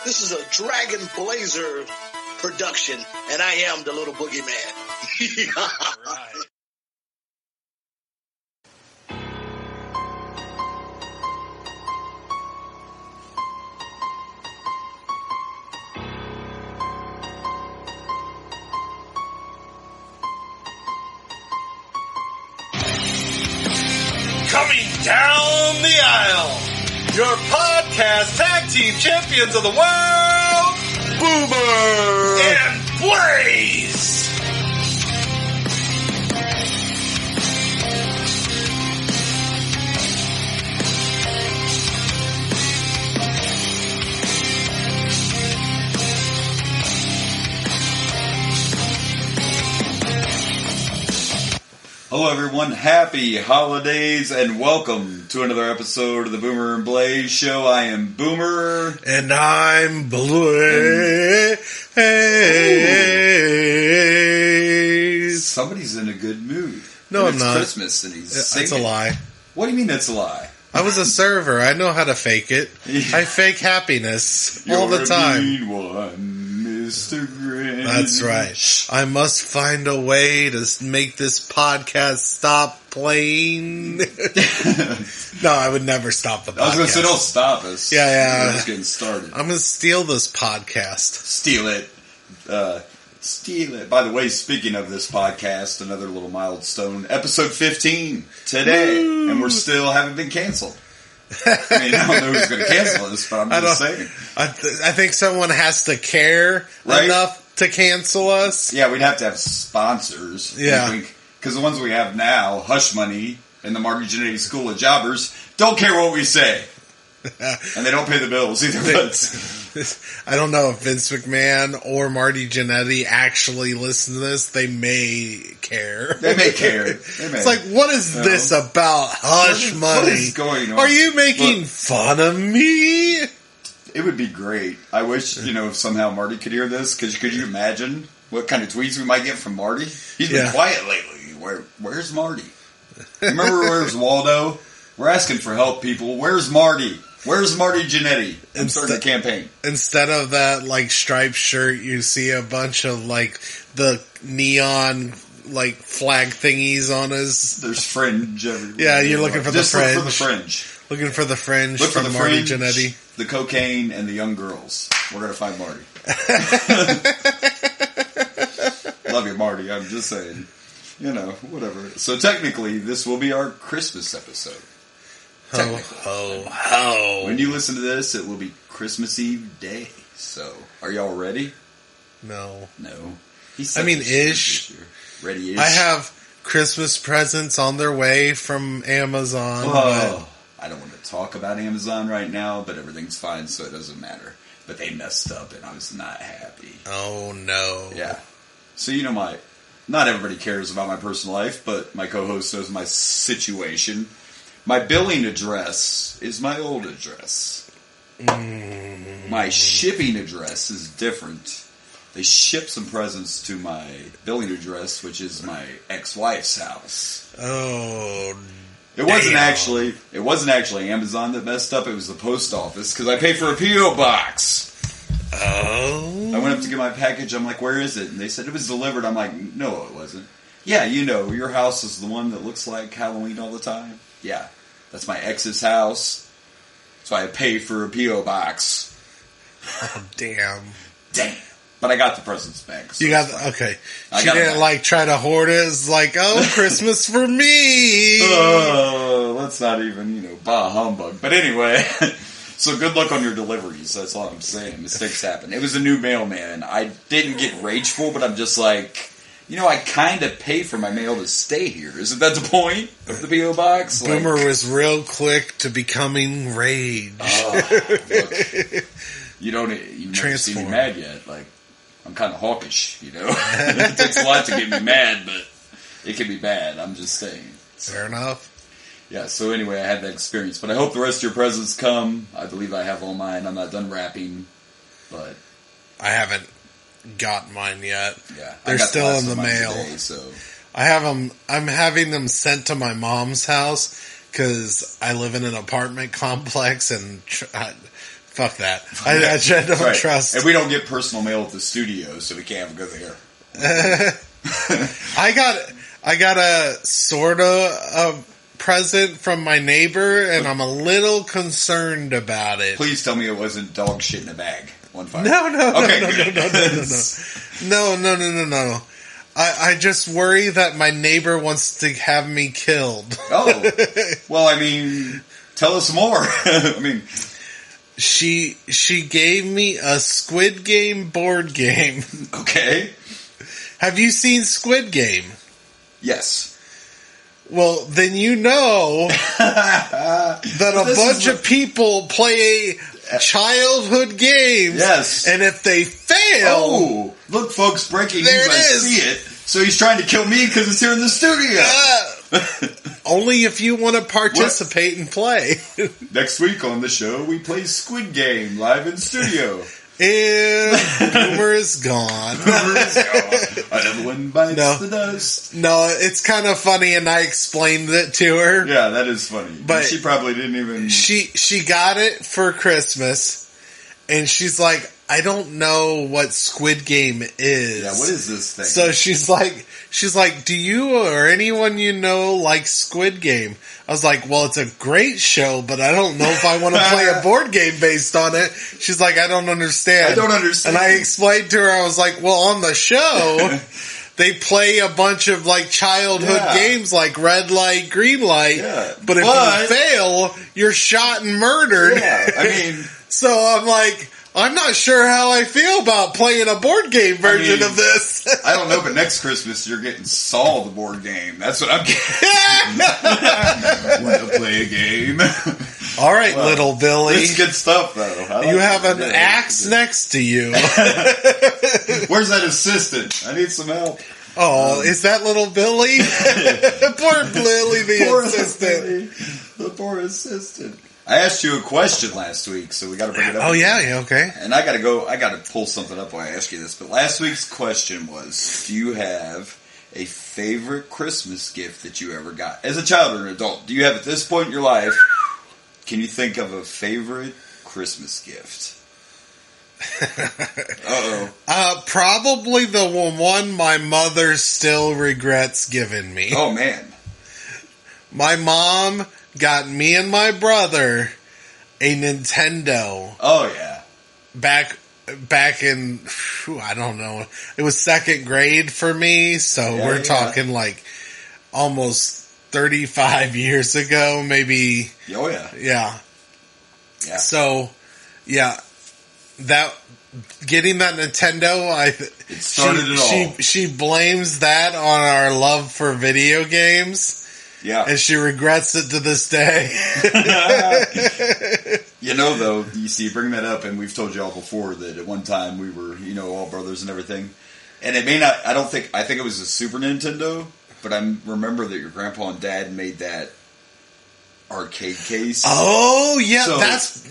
This is a Dragon Blazer production, and I am the little boogeyman. All right. Coming down the aisle, your podcast tag team champions of the world, Boomer and Blaze. Hello everyone, happy holidays and welcome to another episode of the Boomer and Blaze Show. I am Boomer. And I'm Blaze. Somebody's in a good mood. No, and I'm not. It's Christmas and he's singing. It's a lie. What do you mean that's a lie? I was a server. I know how to fake it. I fake happiness all the time. You're a mean one, Mr. Grinch. That's right. I must find a way to make this podcast stop playing. No, I would never stop the podcast. I was going to say, don't stop us. Yeah. We're just getting started. I'm going to steal this podcast. Steal it. Steal it. By the way, speaking of this podcast, another little milestone, episode 15 today, Woo! And we're still haven't been canceled. I mean, I don't know who's going to cancel this, but I'm just saying. I think someone has to care enough to cancel us. Yeah, we'd have to have sponsors. Yeah. Because the ones we have now, Hush Money and the Marty Jannetty School of Jobbers, don't care what we say. And they don't pay the bills either. I don't know if Vince McMahon or Marty Jannetty actually listen to this. They may care. They may care. It's like, what is this about Hush Money? What is going on? Are you making fun of me? It would be great. I wish, if somehow Marty could hear this, because could you imagine what kind of tweets we might get from Marty? He's been quiet lately. Where's Marty? Remember Where's Waldo? We're asking for help, people. Where's Marty? Where's Marty Jannetty? I'm starting a campaign. Instead of that, striped shirt, you see a bunch of, the neon, flag thingies on his... There's fringe everywhere. Yeah, you're looking for the fringe. Look for the fringe. Looking for the fringe Look for the Marty fringe, Jannetty. The cocaine, and the young girls. We're going to find Marty. Love you, Marty. I'm just saying. Whatever. So technically, this will be our Christmas episode. Ho, ho, ho. When you listen to this, it will be Christmas Eve day. So, are y'all ready? No. Ish. Ready-ish. I have Christmas presents on their way from Amazon. Oh, I don't want to talk about Amazon right now, but everything's fine, so it doesn't matter. But they messed up, and I was not happy. Oh, no. Yeah. So, not everybody cares about my personal life, but my co-host knows my situation. My billing address is my old address. My shipping address is different. They shipped some presents to my billing address, which is my ex-wife's house. Oh, It wasn't actually Amazon that messed up. It was the post office because I paid for a P.O. box. Oh. I went up to get my package. I'm like, where is it? And they said it was delivered. I'm like, no, it wasn't. Yeah, your house is the one that looks like Halloween all the time. Yeah, that's my ex's house. So I paid for a P.O. box. Oh, damn. But I got the presents back. So you got okay. She didn't try to hoard it. It's Christmas for me. Oh, let's not even, bah humbug. But anyway, so good luck on your deliveries. That's all I'm saying. Mistakes happen. It was a new mailman. I didn't get rageful, but I'm just like, I kind of pay for my mail to stay here. Isn't that the point of the P.O. box? Boomer was real quick to becoming rage. Look, you've never seen me mad yet. I'm kind of hawkish, It takes a lot to get me mad, but it can be bad. I'm just saying. Fair enough. Yeah, so anyway, I had that experience. But I hope the rest of your presents come. I believe I have all mine. I'm not done wrapping, but... I haven't got mine yet. Yeah. They're still in the mail. Today, so. I have them. I'm having them sent to my mom's house because I live in an apartment complex and Fuck that. I don't trust. And we don't get personal mail at the studio, so we can't go there. I got a sort of present from my neighbor, and I'm a little concerned about it. Please tell me it wasn't dog shit in a bag. No. I just worry that my neighbor wants to have me killed. Oh, well, I mean, tell us more. I mean, she gave me a Squid Game board game. Okay. Have you seen Squid Game? Yes. Well, then you know that a bunch of people play childhood games. Yes. And if they fail... Oh, look, folks, breaking news, I see it. So he's trying to kill me because it's here in the studio. Only if you want to participate and play. Next week on the show, we play Squid Game live in studio. And Boomer is gone. Another one bites the dust. No, it's kind of funny, and I explained it to her. Yeah, that is funny. But she probably didn't even... She got it for Christmas, and she's like, I don't know what Squid Game is. Yeah, what is this thing? So she's like, do you or anyone you know like Squid Game? I was like, well, it's a great show, but I don't know if I want to play a board game based on it. She's like, I don't understand. And I explained to her, I was like, well, on the show, they play a bunch of like childhood games like red light, green light. Yeah. But if you fail, you're shot and murdered. Yeah, I mean. So I'm like, I'm not sure how I feel about playing a board game version of this. I don't know, but next Christmas you're getting Saul the board game. That's what I'm getting. Want to play a game? All right, little Billy. It's good stuff, though. You have an axe next to you. Where's that assistant? I need some help. Oh, is that little Billy? Poor Billy, the assistant. The poor assistant. I asked you a question last week, so we got to bring it up. Oh, yeah, okay. And I got to pull something up while I ask you this. But last week's question was, do you have a favorite Christmas gift that you ever got? As a child or an adult, do you have at this point in your life, can you think of a favorite Christmas gift? Uh-oh. Probably the one my mother still regrets giving me. Oh, man. My mom got me and my brother a Nintendo. Oh, yeah. Back in, I don't know, it was second grade for me, so we're talking like almost 35 years ago, maybe. Oh, yeah. Yeah. So, getting that Nintendo, it started it all. She blames that on our love for video games. Yeah. And she regrets it to this day. You know, though, you see, bring that up, and we've told you all before that at one time we were, all brothers and everything. And it may not, I think it was a Super Nintendo, but I remember that your grandpa and dad made that arcade case. Oh, yeah, so, that's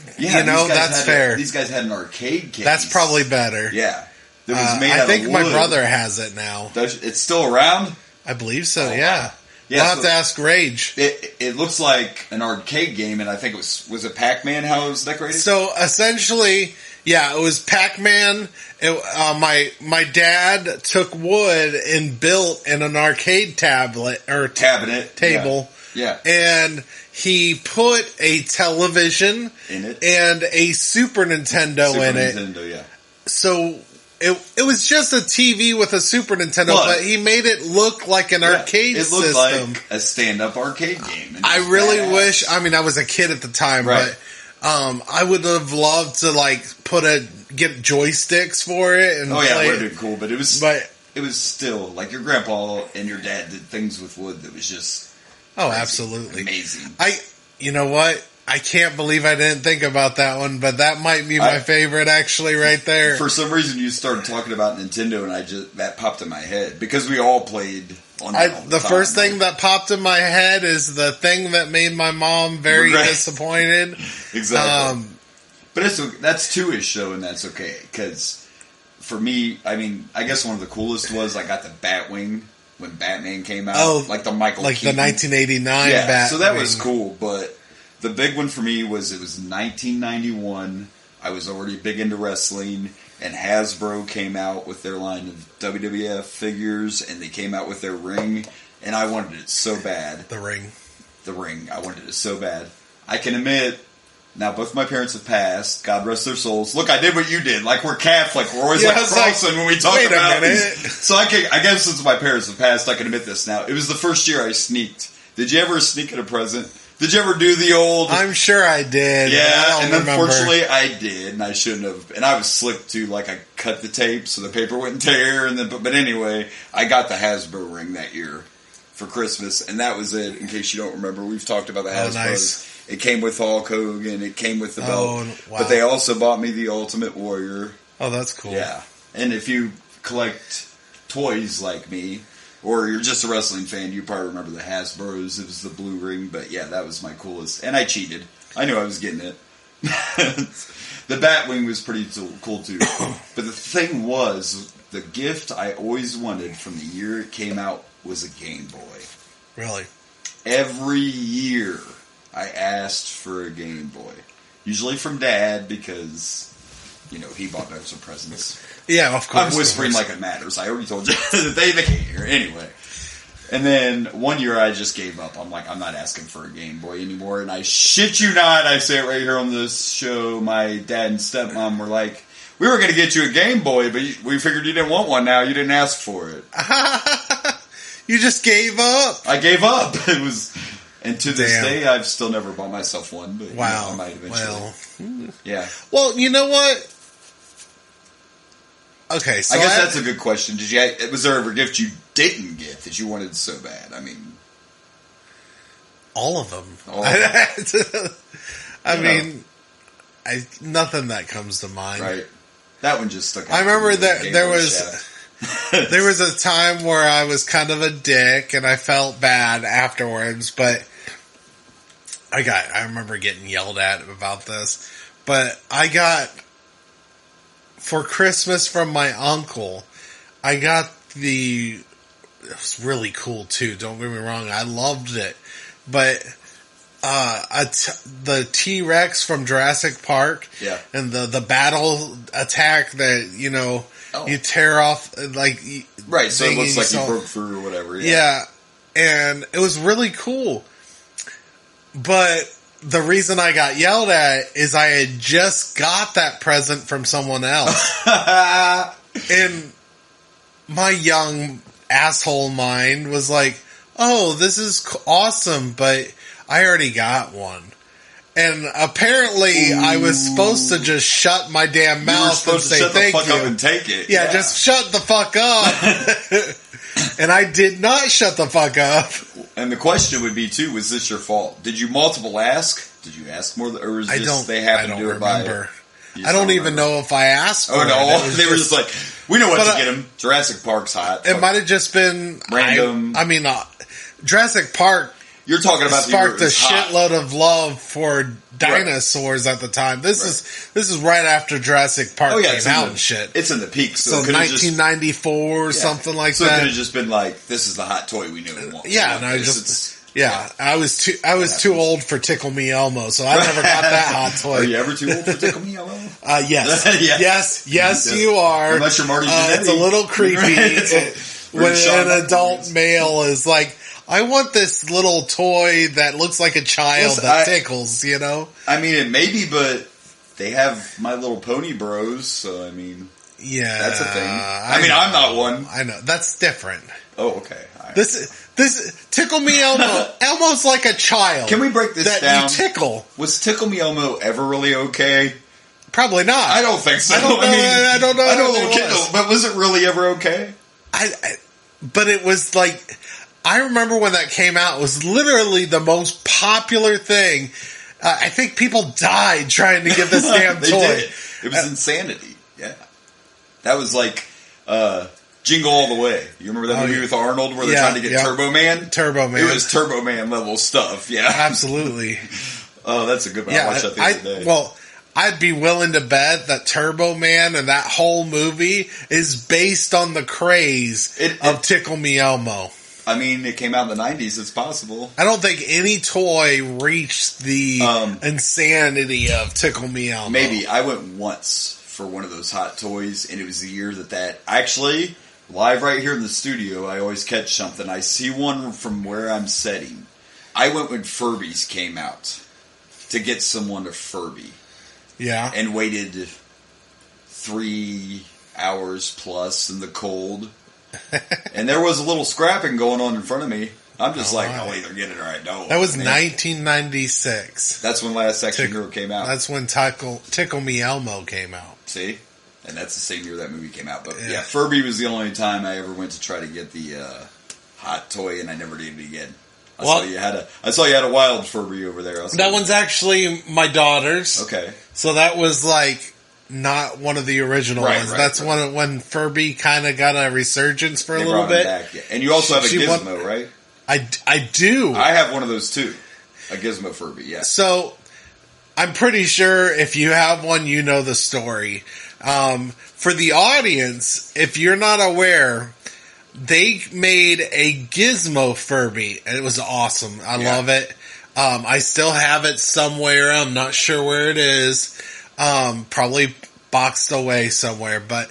fair. These guys had an arcade case. That's probably better. Yeah. That was made out of wood. I think my brother has it now. It's still around? I believe so, yeah. Wow. Yeah, we'll have to ask Rage. It looks like an arcade game, and I think was it Pac-Man how it was decorated? So, essentially, it was Pac-Man. My dad took wood and built an arcade tablet, or table. Yeah. And he put a television in it and a Super Nintendo in it. Yeah. So it was just a TV with a Super Nintendo, but he made it look like an arcade system. It looked like a stand-up arcade game. I really wish. I mean, I was a kid at the time, but I would have loved to get joysticks for it. And it would have been cool, but it was still like your grandpa and your dad did things with wood that was just crazy, absolutely amazing. You know what? I can't believe I didn't think about that one, but that might be my favorite actually right there. For some reason you started talking about Nintendo and that popped in my head because we all played on that all the time. First thing that popped in my head is the thing that made my mom very disappointed. Exactly. But that's two-ish though, and that's okay because for me, I mean, I guess one of the coolest was I got the Batwing when Batman came out. Oh, like the Michael Keaton. The 1989 Batwing. So that was cool, but the big one for me was 1991 I was already big into wrestling, and Hasbro came out with their line of WWF figures, and they came out with their ring, and I wanted it so bad. The ring. I wanted it so bad. I can admit, now both my parents have passed. God rest their souls. Look, I did what you did. Like, we're Catholic. We're always crossing when we talk about it. So I guess since my parents have passed, I can admit this now. It was the first year I sneaked. Did you ever sneak at a present? Did you ever do the old... I'm sure I did. Yeah, and unfortunately I did, and I shouldn't have. And I was slick too, like I cut the tape so the paper wouldn't tear. And then, but anyway, I got the Hasbro ring that year for Christmas, and that was it. In case you don't remember, we've talked about the Hasbro. Nice. It came with Hulk Hogan, it came with the belt. Wow. But they also bought me the Ultimate Warrior. Oh, that's cool. Yeah. And if you collect toys like me, or you're just a wrestling fan, you probably remember the Hasbros. It was the blue ring, but yeah, that was my coolest. And I cheated. I knew I was getting it. The Batwing was pretty cool too. But the thing was, the gift I always wanted from the year it came out was a Game Boy. Really? Every year I asked for a Game Boy. Usually from Dad, because, you know, he bought me some presents. Yeah, of course. I'm whispering like it matters. I already told you. they can't hear. Anyway. And then one year I just gave up. I'm like, I'm not asking for a Game Boy anymore. And I shit you not, I say it right here on this show, my dad and stepmom were like, we were going to get you a Game Boy, but we figured you didn't want one now. You didn't ask for it. You just gave up. I gave up. It was... And to this day, I've still never bought myself one. But wow. You know, I might eventually. Well, yeah. Well, you know what? Okay, so I guess that's a good question. Was there ever a gift you didn't get that you wanted so bad? I mean, all of them. Nothing that comes to mind. Right. That one just stuck out. I remember there was a time where I was kind of a dick and I felt bad afterwards, but I remember getting yelled at about this, but I got, for Christmas from my uncle, I got it was really cool too, don't get me wrong, I loved it, but the T-Rex from Jurassic Park, yeah, and the battle attack that, you know, you tear off, like... Right, so it looks like you broke through or whatever. Yeah, and it was really cool. But the reason I got yelled at is I had just got that present from someone else. And my young asshole mind was like, oh, this is awesome, but I already got one. And apparently, I was supposed to just shut my damn mouth and say thank you. Shut the fuck up and take it. Yeah, just shut the fuck up. And I did not shut the fuck up. And the question would be too: was this your fault? Did you multiple ask? Did you ask more, or was this they happened to do it by? I don't even know if I asked. Oh no, they were just like, we know what to get him. Jurassic Park's hot. It might have just been random. I mean, Jurassic Park. You're talking about sparked a shitload of love for dinosaurs at the time. This is right after Jurassic Park came out and shit. It's in the peak, so 1994 or something like that. So it could have just been like, this is the hot toy we knew we wanted. Yeah, and I was too old for Tickle Me Elmo, so I never got that hot toy. Are you ever too old for Tickle Me Elmo? Yes. yes, you are. Unless you're Marty Jannetty. It's a little creepy when an adult male is like, I want this little toy that looks like a child that tickles, you know? I mean, it may be, but they have My Little Pony bros, so I mean... Yeah. That's a thing. I'm not one. I know. That's different. Oh, okay. This Tickle Me Elmo, Elmo's like a child. Can we break this down? That you tickle. Was Tickle Me Elmo ever really okay? Probably not. I don't think so. I don't know. I know a little kid, but was it really ever okay? But it was like... I remember when that came out, it was literally the most popular thing. I think people died trying to get this damn toy. Did. It was insanity. Yeah. That was like Jingle All the Way. You remember that movie with Arnold where they're trying to get Turbo Man? Turbo Man. It was Turbo Man level stuff, yeah. Absolutely. Oh, that's a good one. I watched that the other day. Well, I'd be willing to bet that Turbo Man and that whole movie is based on the craze of Tickle Me Elmo. I mean, it came out in the 90s. It's possible. I don't think any toy reached the insanity of Tickle Me Elmo. Maybe. I went once for one of those hot toys, and it was the year that actually, live right here in the studio, I always catch something. I see one from where I'm sitting. I went when Furbies came out to get someone a Furby. Yeah. And waited 3 hours plus in the cold. And there was a little scrapping going on in front of me. I'm just I'll either get it or I don't. That was 1996. That's when Last Action Hero came out. That's when Tickle Me Elmo came out. See? And that's the same year that movie came out. But yeah, Furby was the only time I ever went to try to get the hot toy, and I never did it again. I saw you had a wild Furby over there. That one's actually my daughter's. Okay. So that was not one of the original ones. That's when Furby kind of got a resurgence for a little bit. Back, yeah. And you also have a Gizmo, right? I do. I have one of those too. A Gizmo Furby, yeah. So I'm pretty sure if you have one, you know the story. For the audience, if you're not aware, they made a Gizmo Furby, and it was awesome. I love it. I still have it somewhere. I'm not sure where it is. Probably boxed away somewhere, but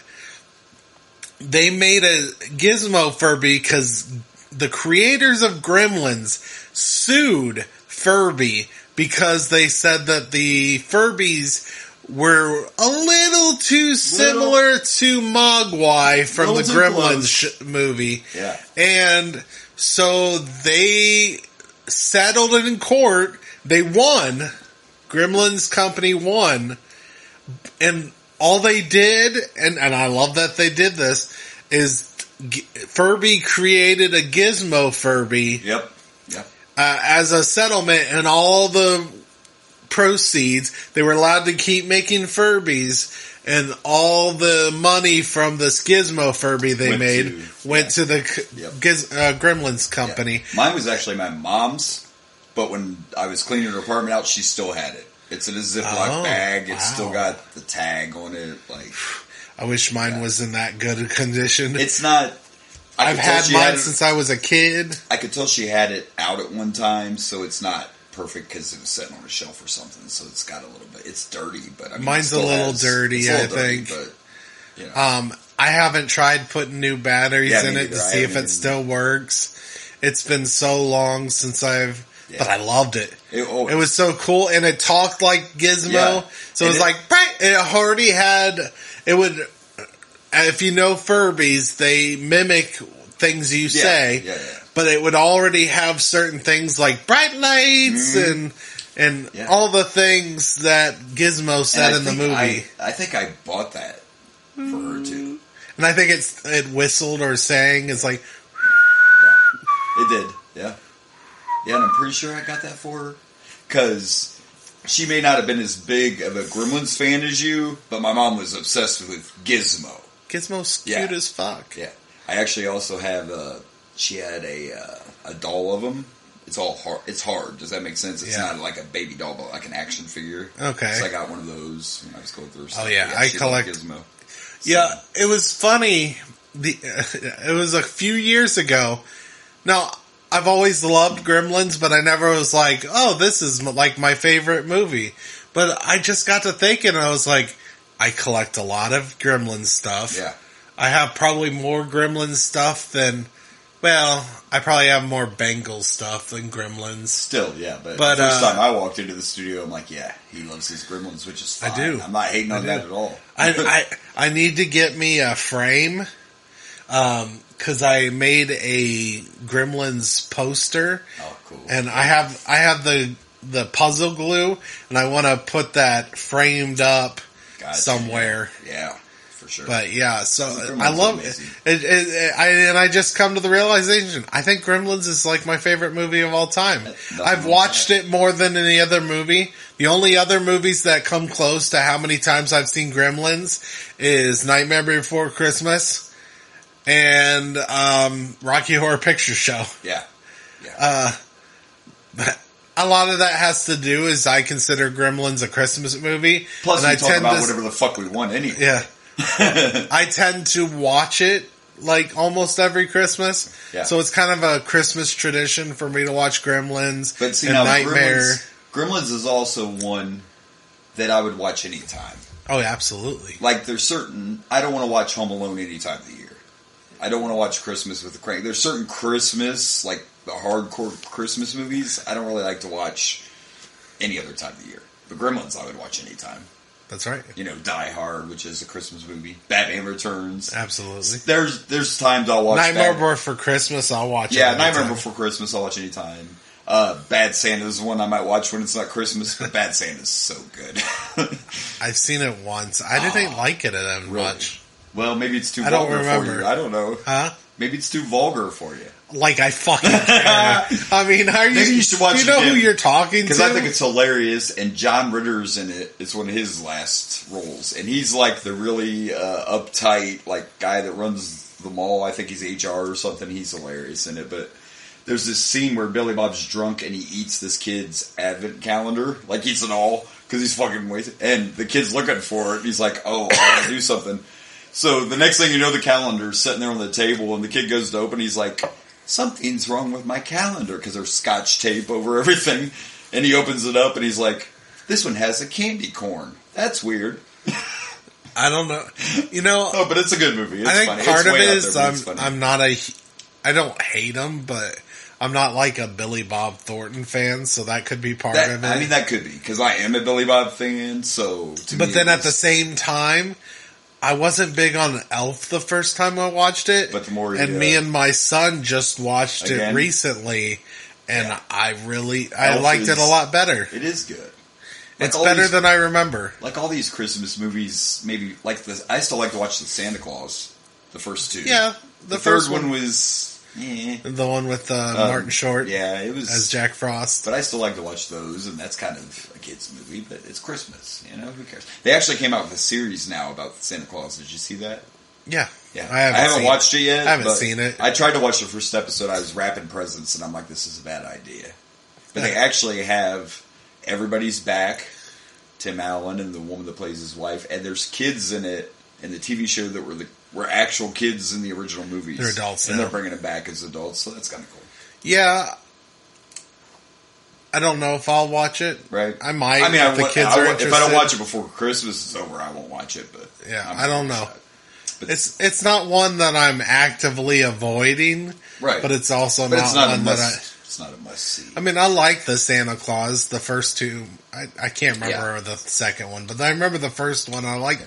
they made a Gizmo Furby because the creators of Gremlins sued Furby because they said that the Furbies were a little too similar to Mogwai from the Gremlins movie. Yeah. And so they settled it in court. They won. Gremlins Company won. And all they did, and I love that they did this, is Furby created a Gizmo Furby. Yep. As a settlement, and all the proceeds, they were allowed to keep making Furbies, and all the money from this Gizmo Furby they went to the Gremlins Company. Yep. Mine was actually my mom's, but when I was cleaning her apartment out, she still had it. It's in a Ziploc bag. It's still got the tag on it. I wish mine was in that good a condition. It's not. I've had mine since I was a kid. I could tell she had it out at one time, so it's not perfect because it was sitting on a shelf or something. So it's got a little bit. It's dirty, but I mean, mine's a little dirty. I think. But, you know. I haven't tried putting new batteries in it to see if it still works. It's been so long since but I loved it. It was so cool, and it talked like Gizmo. Yeah. So it was it already had, it would, if you know Furbies, they mimic things you say, but it would already have certain things like bright lights and all the things that Gizmo said in the movie. I think I bought that for her too. And I think it whistled or sang. It's like... Yeah, it did, yeah. Yeah, and I'm pretty sure I got that for her. Because she may not have been as big of a Gremlins fan as you, but my mom was obsessed with Gizmo. Gizmo's cute as fuck. Yeah. I actually also have, she had a doll of them. It's all hard. It's hard. Does that make sense? It's not like a baby doll, but like an action figure. Okay. So I got one of those when I was going through stuff. Oh, yeah. I collect Gizmo. So. Yeah, it was funny. It was a few years ago. Now, I've always loved Gremlins, but I never was like, oh, this is like my favorite movie. But I just got to thinking, and I was like, I collect a lot of Gremlins stuff. Yeah. I have probably more Gremlins stuff than, well, I probably have more Bengals stuff than Gremlins. Still, yeah. But the first time I walked into the studio, I'm like, yeah, he loves his Gremlins, which is fine. I do. I'm not hating on that at all. I need to get me a frame. Because I made a Gremlins poster. Oh, cool. And I have the puzzle glue, and I want to put that framed up somewhere. Yeah, for sure. But yeah, so I love it. And I just come to the realization, I think Gremlins is like my favorite movie of all time. I've watched it more than any other movie. The only other movies that come close to how many times I've seen Gremlins is Nightmare Before Christmas and Rocky Horror Picture Show. Yeah. But a lot of that has to do is I consider Gremlins a Christmas movie. Plus, we talk about whatever the fuck we want anyway. Yeah. I tend to watch it like almost every Christmas. Yeah. So it's kind of a Christmas tradition for me to watch Gremlins But see, and now Nightmare. Gremlins is also one that I would watch anytime. Oh, yeah, absolutely. Like, there's certain... I don't want to watch Home Alone any time of the year. I don't want to watch Christmas with the Crank. There's certain Christmas, like the hardcore Christmas movies, I don't really like to watch any other time of the year. But Gremlins I would watch anytime. That's right. You know, Die Hard, which is a Christmas movie. Batman Returns. Absolutely. There's times I'll watch Nightmare Before Christmas, I'll watch it. Yeah, Nightmare Before Christmas, I'll watch anytime. Bad Santa's one I might watch when it's not Christmas, but Bad Santa's so good. I've seen it once. I didn't like it that Really? much. Well, maybe it's too I don't vulgar for remember. you. I don't know. Huh? Maybe it's too vulgar for you. Like, I fucking care. I mean, are you... Maybe you should watch Do it you know who again. you're talking to? Because I think it's hilarious, and John Ritter's in it. It's one of his last roles. And he's like the really uptight like guy that runs the mall. I think he's HR or something. He's hilarious in it. But there's this scene where Billy Bob's drunk and he eats this kid's advent calendar. Like, eats it all because he's fucking wasted. And the kid's looking for it. And he's like, oh, I gotta do something. So the next thing you know, the calendar's sitting there on the table, and the kid goes to open. He's like, something's wrong with my calendar, because there's scotch tape over everything. And he opens it up, and he's like, this one has a candy corn. That's weird. I don't know. You know... Oh, but it's a good movie. It's I think funny. part It's of way it out is there, but it's funny. I'm not a... I don't hate him, but I'm not like a Billy Bob Thornton fan, so that could be part of it. I mean, that could be, because I am a Billy Bob fan, so... But then at the same time, I wasn't big on Elf the first time I watched it. But the more you, and me and my son just watched again? it recently, and Yeah. I Elf liked it a is- lot better. It is good. It's all better these- than I remember. Like all these Christmas movies, maybe, like this, I still like to watch the Santa Claus, the first two. Yeah, The first third one was... the one with Martin Short Yeah, it was... as Jack Frost. But I still like to watch those, and that's kind of a kid's movie, but it's Christmas, you know, who cares? They actually came out with a series now about Santa Claus. Did you see that? Yeah. Yeah. I haven't watched it yet. I haven't but seen it. I tried to watch the first episode. I was wrapping presents, and I'm like, this is a bad idea. But they actually have Everybody's Back, Tim Allen, and the woman that plays his wife, and there's kids in it, in the TV show that were actual kids in the original movies. They're adults and now. they're bringing it back as adults, so that's kind of cool. Yeah. I don't know if I'll watch it. Right. I might. I mean, if the kids are interested. if I don't watch it before Christmas is over, I won't watch it. But Yeah, I'm I don't pretty know. excited. But It's not one that I'm actively avoiding, right, but it's also But not, it's not one a that must. It's not a must see. I mean, I like the Santa Claus, the first two. I can't remember the second one, but I remember the first one. I like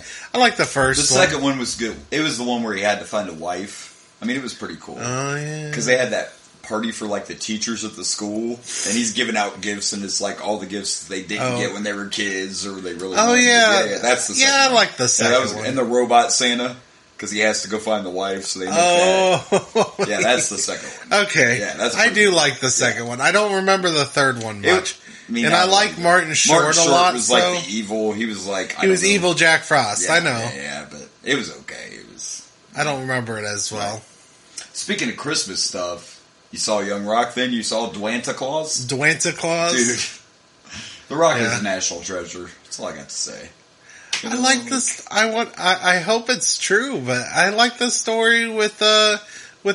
the first The one. second one was good. It was the one where he had to find a wife. I mean, it was pretty cool. Oh, yeah. Because they had that party for, like, the teachers at the school, and he's giving out gifts, and it's, like, all the gifts they didn't get when they were kids, or they really Oh, wanted. Yeah, that's the second I one. like the second one. And the robot Santa, because he has to go find the wife, so they make Oh. that. Yeah, that's the second one. Okay. Yeah, that's I pretty do cool. like the second one. I don't remember the third one much. And I like Martin Short a lot, was so- like the evil. He was like... He was evil Jack Frost, Yeah, I know. Yeah, but it was okay. It was... I don't remember it as well. Right. Speaking of Christmas stuff, you saw Young Rock then? You saw Dwaney Clause? Dwaney Clause? Dude, The Rock Yeah. is a national treasure. That's all I got to say. I like this. I hope it's true, but I like the story with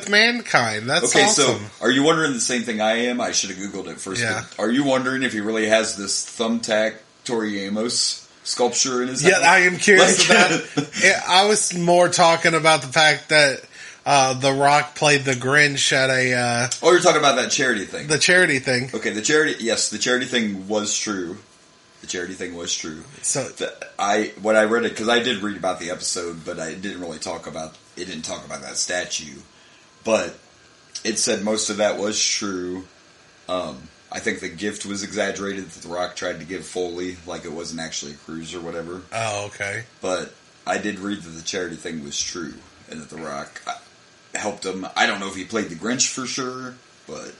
Mankind. That's Okay, awesome. so are you wondering the same thing I am? I should have Googled it first. Yeah. But are you wondering if he really has this thumbtack Tori Amos sculpture in his Yeah, house? I am curious Like- about that. I was more talking about the fact that The Rock played the Grinch at Oh, you're talking about that charity thing. the charity thing. Okay, the charity thing was true. The charity thing was true. So When I read it, because I did read about the episode, but I didn't really talk about that statue. But it said most of that was true. I think the gift was exaggerated that The Rock tried to give Foley, like it wasn't actually a cruise or whatever. oh, okay. But I did read that the charity thing was true, and that The Rock helped him. I don't know if he played the Grinch for sure, but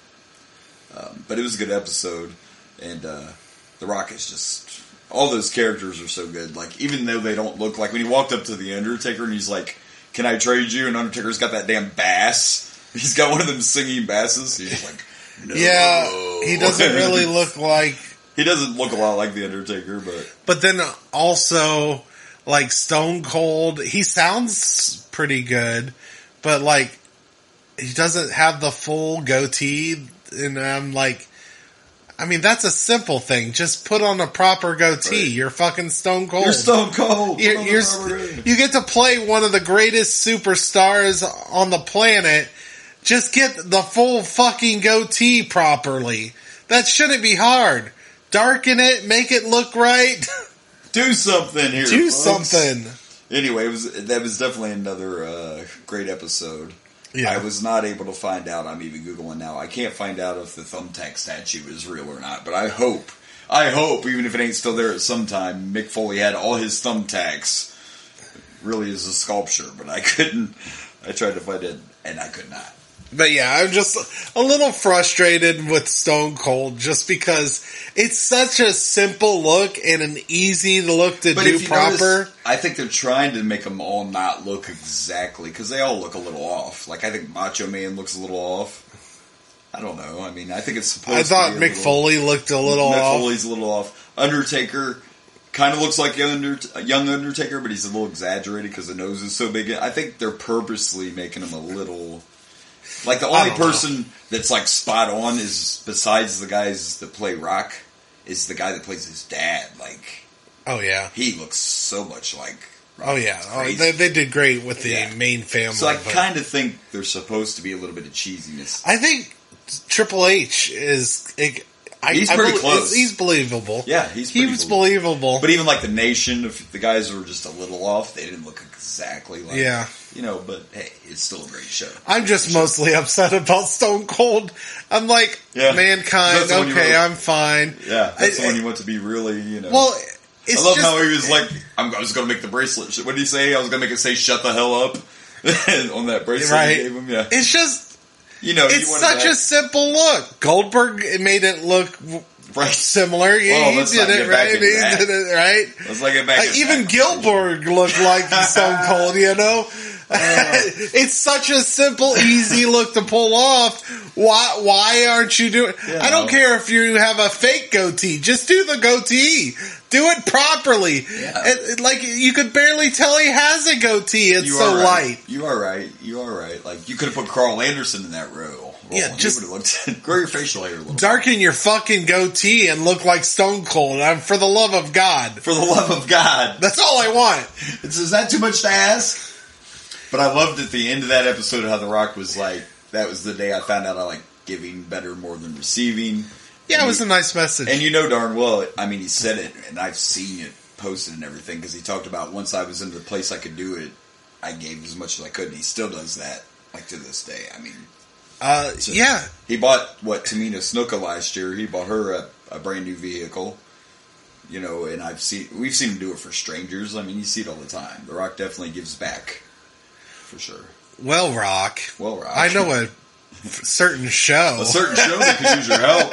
it was a good episode, and The Rock is just... All those characters are so good. Like, even though they don't look like... When he walked up to The Undertaker and he's like, can I trade you? And Undertaker's got that damn bass. He's got one of them singing basses. He's just like, no. Yeah, he doesn't really look like... He doesn't look a lot like The Undertaker, but... But then also, like Stone Cold, he sounds pretty good, but like he doesn't have the full goatee, and I'm like, I mean, that's a simple thing. Just put on a proper goatee. Right. You're fucking Stone Cold. You're Stone Cold. You get to play one of the greatest superstars on the planet. Just get the full fucking goatee properly. That shouldn't be hard. Darken it, make it look right. Do something here, Do folks. something. Anyway, that was definitely another great episode. Yeah. I was not able to find out. I'm even Googling now. I can't find out if the thumbtack statue is real or not. But I hope, even if it ain't still there at some time, Mick Foley had all his thumbtacks. Really is a sculpture, but I couldn't. I tried to find it, and I could not. But yeah, I'm just a little frustrated with Stone Cold just because it's such a simple look and an easy look to do proper. Notice, I think they're trying to make them all not look exactly, because they all look a little off. Like, I think Macho Man looks a little off. I don't know. I mean, I think it's supposed to be I thought Mick Foley looked a little off. Mick Foley's a little off. Undertaker kind of looks like a young Undertaker, but he's a little exaggerated because the nose is so big. I think they're purposely making him a little... Like, the only person that's, like, spot on is, besides the guys that play Rock, is the guy that plays his dad. Like, oh, yeah. He looks so much like Rock. Oh, yeah. They did great with the main family. So I kind of think there's supposed to be a little bit of cheesiness. I think Triple H is... He's pretty close. He's believable. Yeah, he was believable. But even, like, the Nation, if the guys were just a little off, they didn't look exactly like... Yeah. You know, but hey, it's still a great show. I'm just mostly upset about Stone Cold. I'm like, Mankind, okay, I'm fine. Yeah, that's the one you want to be really, you know. Well, I love how he was like, I was going to make the bracelet. What did he say? I was going to make it say, shut the hell up on that bracelet he gave him. Yeah. It's just, you know, it's such a simple look. Goldberg made it look... Right. Similar. He did it right. He did it right. Let's not get back even Gilbert looked like Stone Cold, you know? It's such a simple, easy look to pull off. Why aren't you doing... I don't care if you have a fake goatee. Just do the goatee. Do it properly. Yeah. Like, you could barely tell he has a goatee. It's so light. You are right. Like, you could have put Carl Anderson in that role. Yeah, just grow your facial hair a little. Darken your fucking goatee and look like Stone Cold. For the love of God. For the love of God. That's all I want. Is that too much to ask? But I loved at the end of that episode how The Rock was like, that was the day I found out I like giving better more than receiving. Yeah, it was a nice message. And you know darn well, I mean, he said it, and I've seen it posted and everything, because he talked about once I was in the place I could do it, I gave as much as I could, and he still does that, like, to this day. I mean... So yeah. He bought, Tamina Snuka last year. He bought her a brand new vehicle. You know, and we've seen him do it for strangers. I mean, you see it all the time. The Rock definitely gives back. For sure. Well, Rock. I know a certain show. A certain show that could use your help.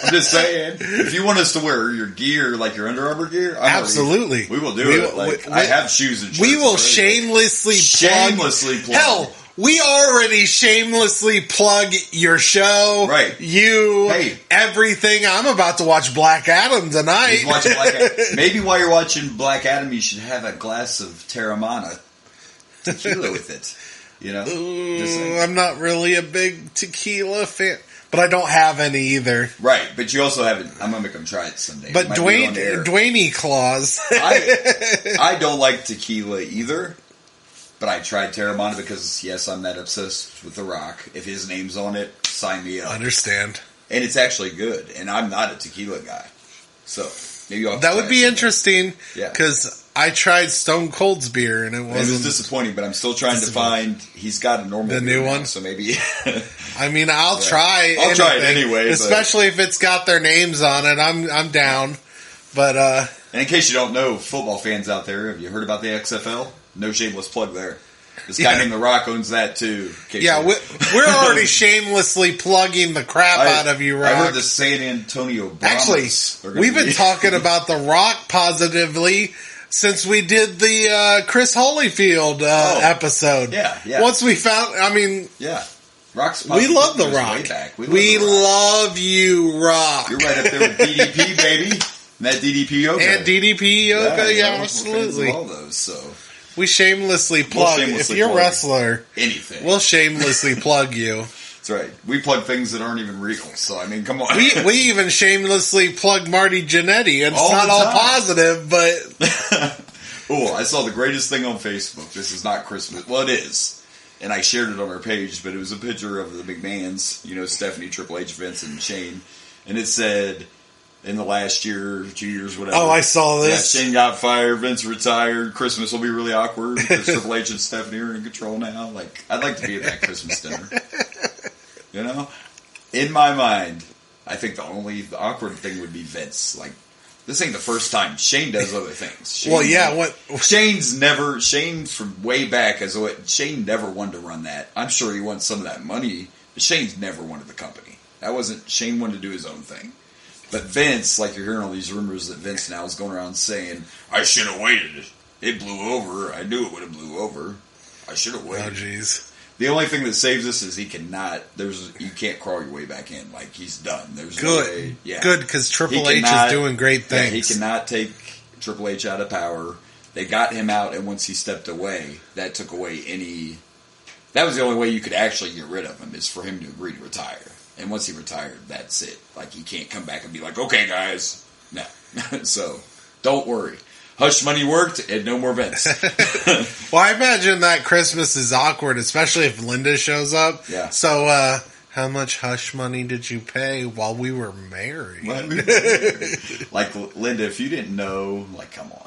I'm just saying. If you want us to wear your gear, like your Under Armour gear, absolutely. We will do it. Like, I have shoes and shirts. We will shamelessly plug. Hell, we already shamelessly plug your show, right? Everything. I'm about to watch Black Adam tonight. Maybe while you're watching Black Adam, you should have a glass of Terramana tequila with it. You know, I'm not really a big tequila fan, but I don't have any either. Right, but you also haven't. I'm gonna make them try it someday. But Dwaney Clause. I don't like tequila either. But I tried Terramana because, yes, I'm that obsessed with The Rock. If his name's on it, sign me up. Understand. And it's actually good. And I'm not a tequila guy. So, maybe I'll that would be interesting. Yeah. Because I tried Stone Cold's beer and it was disappointing, but I'm still trying to find... He's got a normal new one? So maybe... I mean, I'll try I'll try it anyway. Especially if it's got their names on it. I'm down. But, And in case you don't know, football fans out there, have you heard about the XFL? No shameless plug there. This guy named The Rock owns that too. Yeah, we're already shamelessly plugging the crap out of you, Rock. I heard the San Antonio Brahmas. Actually, we've been talking about The Rock positively since we did the Chris Holyfield episode. Yeah. Once we found, Rock's we love The Rock. Way back. We love you, Rock. You're right up there with DDP, baby. And that DDP yoga. And DDP yoga, absolutely. All those, so. We shamelessly plug. If you're a wrestler, anything. We'll shamelessly plug you. That's right. We plug things that aren't even real. So, I mean, come on. We even shamelessly plug Marty Jannetty. And it's not all positive, but... Oh, I saw the greatest thing on Facebook. This is not Christmas. Well, it is. And I shared it on our page, but it was a picture of the McMahons, Stephanie, Triple H, Vince, and Shane. And it said, in the last year, 2 years, whatever. Oh, I saw this. Yeah, Shane got fired, Vince retired, Christmas will be really awkward because Triple H and Stephanie are in control now. I'd like to be at that Christmas dinner. In my mind, I think the awkward thing would be Vince. This ain't the first time. Shane does other things. Shane from way back, Shane never wanted to run that. I'm sure he wants some of that money, but Shane's never wanted the company. Shane wanted to do his own thing. But Vince, you're hearing all these rumors that Vince now is going around saying, I should have waited. It blew over. I knew it would have blew over. I should have waited. Oh, jeez. The only thing that saves us is you can't crawl your way back in. He's done. There's good. No way. Yeah. Good, because Triple H is doing great things. Yeah, he cannot take Triple H out of power. They got him out, and once he stepped away, that took away that was the only way you could actually get rid of him, is for him to agree to retire. And once he retired, that's it. He can't come back and be like, okay, guys. No. So, don't worry. Hush Money worked, and no more Vince. Well, I imagine that Christmas is awkward, especially if Linda shows up. Yeah. So, how much hush money did you pay while we were married? Linda, if you didn't know, come on.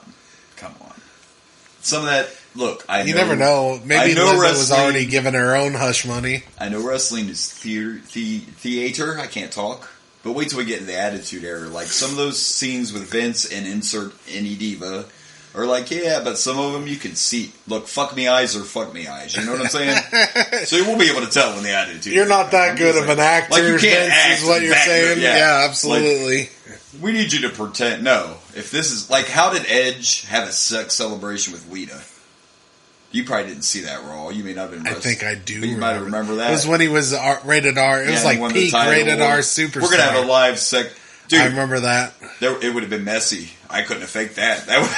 Some of that, look, You never know. Maybe Linda was already given her own hush money. I know wrestling is theater. I can't talk. But wait till we get in the Attitude Era. Some of those scenes with Vince and insert any diva are but some of them you can see. Look, fuck me eyes or fuck me eyes. You know what I'm saying? So you won't be able to tell in the Attitude Era. You're not that good of an actor. You can't act, is what you're saying. Yeah, absolutely. We need you to pretend. No. If this is, how did Edge have a sex celebration with Lita? You probably didn't see that Raw. You may not have been. I think I do. But you might remember that. It was when he was rated R. It was peak rated R superstar. We're gonna have a live Dude, I remember that. It would have been messy. I couldn't have faked that. That would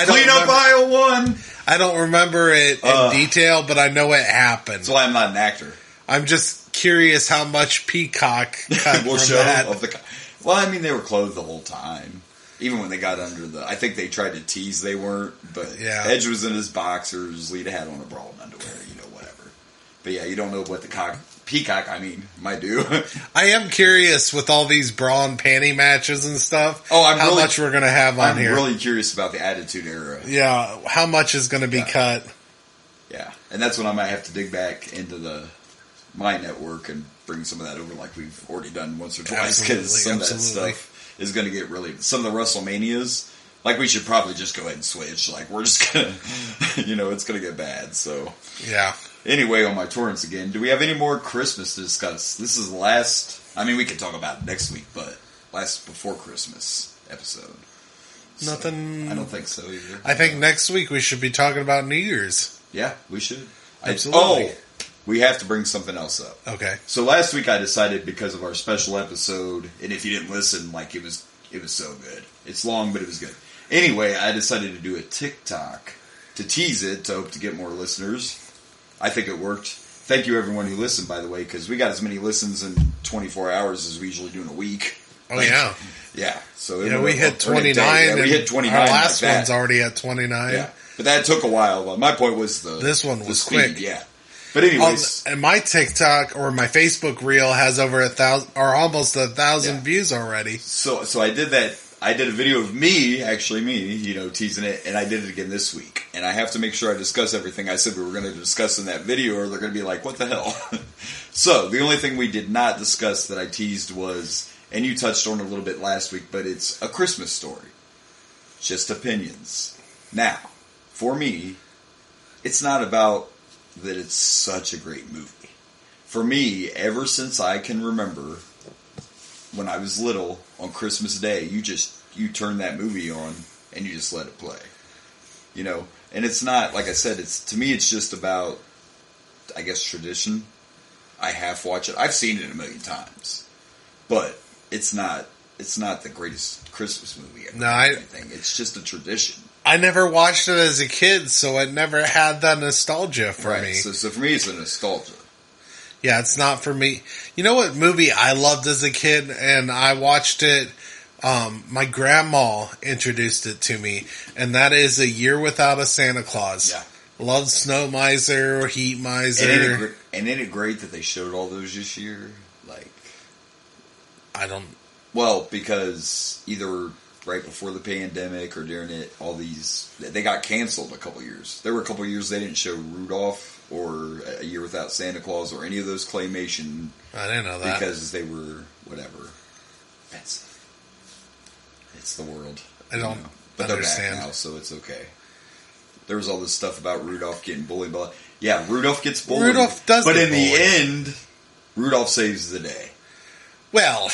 clean up aisle one. I don't remember it in detail, but I know it happened. That's why I'm not an actor. I'm just curious how much Peacock cut will from show that. Of the. Well, I mean, they were clothed the whole time. Even when they got under I think they tried to tease they weren't, but Edge was in his boxers, Lita had on a bra and underwear, whatever. But yeah, you don't know what the Peacock might do. I am curious with all these bra and panty matches and stuff. How much we're going to have on here. I'm really curious about the Attitude Era. Yeah, how much is going to be cut. Yeah, and that's when I might have to dig back into my network and bring some of that over like we've already done once or twice, because some of that stuff is going to get some of the WrestleManias, we should probably just go ahead and switch. We're just going to, it's going to get bad. So, yeah. Anyway, on my torrents again, do we have any more Christmas to discuss? This is the last, we could talk about it next week, but last before Christmas episode. Nothing. So, I don't think so either. I think next week we should be talking about New Year's. Yeah, we should. Absolutely. We have to bring something else up. Okay. So last week I decided, because of our special episode, and if you didn't listen, it was so good. It's long, but it was good. Anyway, I decided to do a TikTok to tease it, to hope to get more listeners. I think it worked. Thank you everyone who listened, by the way, because we got as many listens in 24 hours as we usually do in a week. Oh, yeah. Yeah. So we hit 29. Yeah, we hit 29. Our last one's already at 29. Yeah. But that took a while. My point was this one was speed, quick. Yeah. But anyways, and my TikTok or my Facebook reel has over 1,000 or almost 1,000 views already. So I did that. I did a video of me, teasing it, and I did it again this week. And I have to make sure I discuss everything I said we were going to discuss in that video, or they're going to be like, "What the hell?" So the only thing we did not discuss that I teased was, and you touched on it a little bit last week, but it's A Christmas Story. Just opinions. Now, for me, it's not about that it's such a great movie. For me, ever since I can remember, when I was little, on Christmas Day, you turn that movie on and you just let it play. And it's not, like I said, to me it's just about, I guess, tradition. I half watch it. I've seen it a million times. But it's not the greatest Christmas movie ever. No, It's just a tradition. I never watched it as a kid, so it never had that nostalgia for me. So for me, it's a nostalgia. Yeah, it's not for me. You know what movie I loved as a kid, and I watched it. My grandma introduced it to me, and that is A Year Without a Santa Claus. Yeah. Love Snow Miser, Heat Miser. And isn't it great that they showed all those this year? Like, I don't... Well, because either right before the pandemic or during it, all these... They got canceled a couple years. There were a couple years they didn't show Rudolph or A Year Without Santa Claus or any of those claymation. I didn't know that. Because they were, whatever. It's the world. I don't But understand. they're back now, so it's okay. There was all this stuff about Rudolph getting bullied. But yeah, Rudolph gets bullied. Rudolph does But get in bullied. the end, Rudolph saves the day. Well,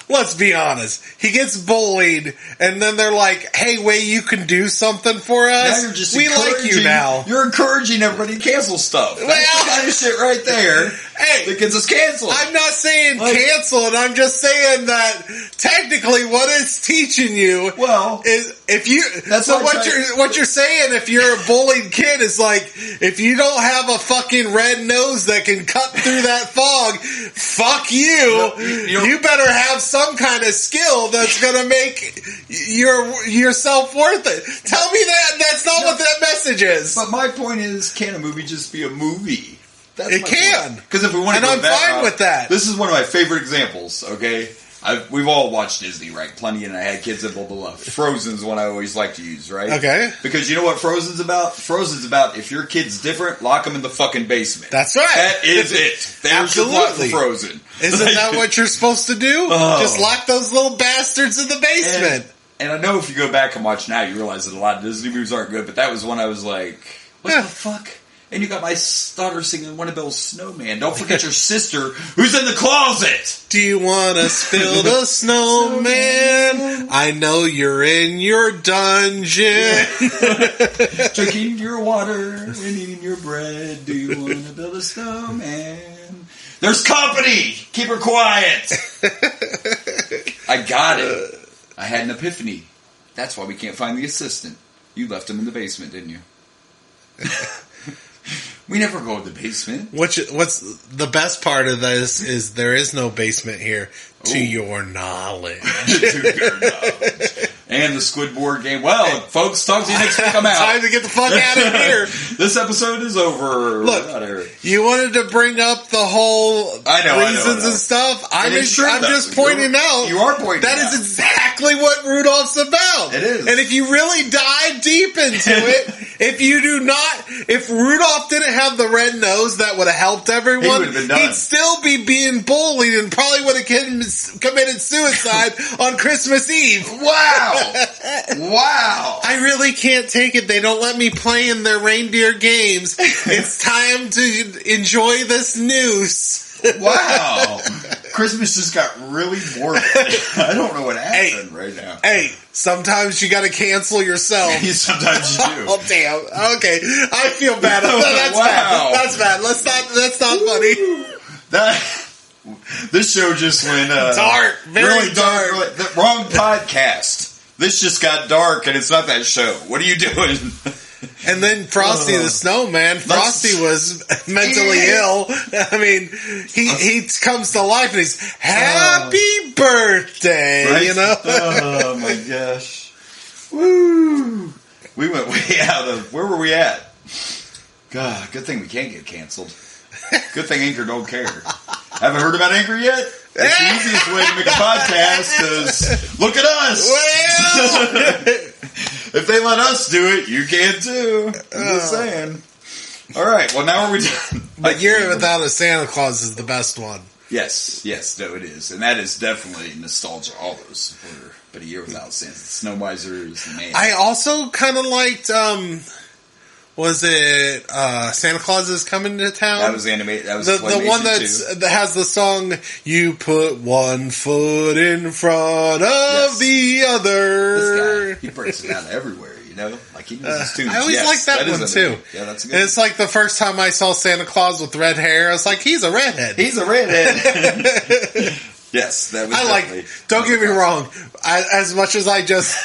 let's be honest. He gets bullied, and then they're like, hey, wait, you can do something for us? Now you're just we like you now. You're encouraging everybody to cancel stuff. That's Well- the kind of shit right there Hey, that gets us canceled. I'm not saying Like- cancel it. I'm just saying that technically what it's teaching you Well, is if you. That's So why what you're saying if you're a bullied kid is like if you don't have a fucking red nose that can cut through that fog, fuck you. You better have some kind of skill that's gonna make yourself worth it. Tell me that's not what that message is. But my point is, can a movie just be a movie? That's It my can. Because if we want to And go I'm that fine route, with that. This is one of my favorite examples, okay? We've all watched Disney, right? Plenty, and I had kids that blah, blah, blah. Frozen's one I always like to use, right? Okay. Because you know what Frozen's about? Frozen's about if your kid's different, lock them in the fucking basement. That's right. That is it. There's your plot for Absolutely. Frozen. Isn't that what you're supposed to do? Oh. Just lock those little bastards in the basement. And I know if you go back and watch now, you realize that a lot of Disney movies aren't good, but that was one I was like, what Yeah. the fuck? And you got my daughter singing One of Bell's Snowman. Don't forget your sister who's in the closet. Do you want to spill the snowman? I know you're in your dungeon. Drinking your water and eating your bread. Do you want to build a snowman? There's company. Keep her quiet. I got it. I had an epiphany. That's why we can't find the assistant. You left him in the basement, didn't you? We never go to the basement. What's the best part of this is there is no basement here, to your knowledge. To your knowledge. And the Squid board game. Well, folks, talk to you next week. I'm out. Time to get the fuck out of here. This episode is over. Look, We're out of here. you wanted to bring up the whole reasons and stuff. I'm it's true, I'm though. just pointing out. You are pointing that out. is exactly what Rudolph's about. It is. And if you really dive deep into it, if Rudolph didn't have the red nose that would have helped everyone, He would have been done. he'd still be being bullied and probably would have committed suicide on Christmas Eve. Wow. Wow. I really can't take it. They don't let me play in their reindeer games. It's time to enjoy this noose. Wow. Christmas just got really morbid. I don't know what happened right now. Hey, sometimes you gotta cancel yourself. Sometimes you do. Oh, damn. Okay. I feel bad. That's Wow. bad. That's bad. That's not funny. This show just went Dark. Very really dark. Really, the wrong podcast. This just got dark, and it's not that show. What are you doing? And then Frosty the Snowman. Frosty was mentally ill. I mean, he comes to life and he's happy birthday, Right? you know? Oh my gosh. Woo. We went way out of, where were we at? God, good thing we can't get canceled. Good thing Anchor don't care. Haven't heard about Anchor yet? It's the easiest way to make a podcast, because look at us! Well, If they let us do it, you can too. I'm just saying. Alright, well now are we done? but Year Without a Santa Claus is the best one. Yes, no it is. And that is definitely nostalgia, all those were. But A Year Without Santa, Snow Miser is the man. I also kind of liked, was it Santa Claus is Coming to Town? That was animated. That was the one that has the song "You Put One Foot in Front of the Other." This guy, he breaks it down everywhere, you know? Like he knows his tunes. I always liked that one is too. Yeah, that's a good And it's like the first time I saw Santa Claus with red hair. I was like, he's a redhead. He's a redhead. Yes, that was I like. definitely- Don't get me wrong. As much as I just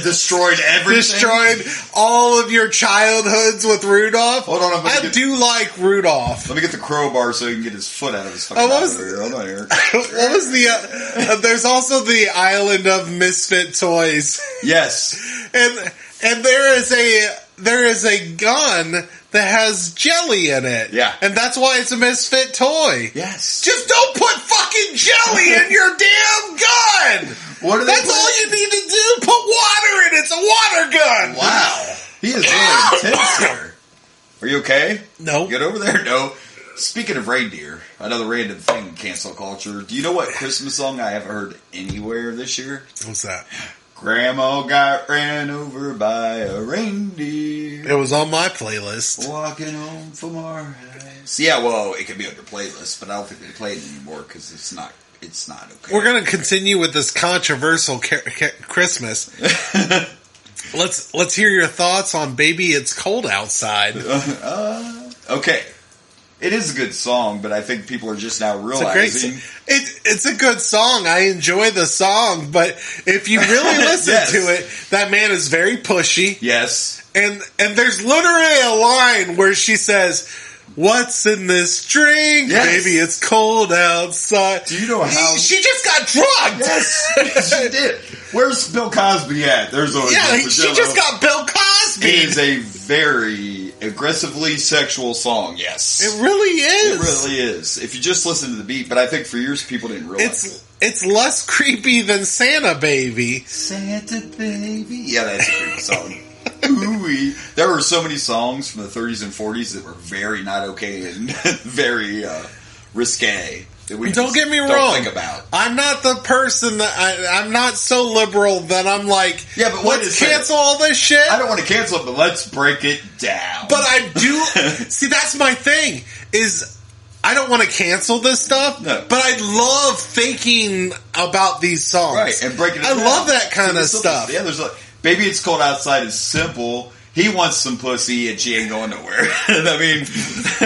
destroyed everything. destroyed all of your childhoods with Rudolph, Hold on, I do like Rudolph. Let me get the crowbar so he can get his foot out of his fucking Oh, what mouth was- over here. Hold on here. What was the? There's also the Island of Misfit Toys, Yes. and there is a gun that has jelly in it. Yeah. and that's why it's a misfit toy. Yes. Just don't put fucking jelly in your damn gun. What are they That's all you need to do. Put water in it. It's a water gun. Wow. He is really intense here. Are you okay? No. Get over there? No. Speaking of reindeer, another random thing in cancel culture. Do you know what Christmas song I haven't heard anywhere this year? What's that? Grandma got ran over by a reindeer. It was on my playlist. Walking home from our house. Yeah, well, it could be on your playlist, but I don't think they play it anymore because it's not okay. We're going to continue with this controversial Christmas. Let's hear your thoughts on "Baby It's Cold Outside." Okay. It is a good song, but I think people are just now realizing... It's a good song. I enjoy the song, but if you really listen Yes. to it, that man is very pushy. Yes. And there's literally a line where she says, "What's in this drink? Yes. Baby, it's cold outside." Do you know how... She just got drugged. Yes, she did. Where's Bill Cosby at? There's always Yeah, one for she Jello. just got Bill Cosby. It is a very aggressively sexual song, yes. It really is. It really is. If you just listen to the beat, but I think for years people didn't realize It's less creepy than Santa Baby. Santa Baby. Yeah, that's a creepy song. Ooh-wee. There were so many songs from the 30s and 40s that were very not okay and very risque. That we Don't just get me don't wrong. think about. I'm not the person that I'm not so liberal that I'm like, Yeah, but wait a let's second. cancel all this shit. I don't want to cancel it, but let's break it down. But I do. See, that's my thing. Is I don't want to cancel this stuff, No. but I love thinking about these songs. Right, and breaking it I down. love that kind See, of the simple- stuff. Yeah, there's like, Baby It's Cold Outside is simple. He wants some pussy and she ain't going nowhere. I mean,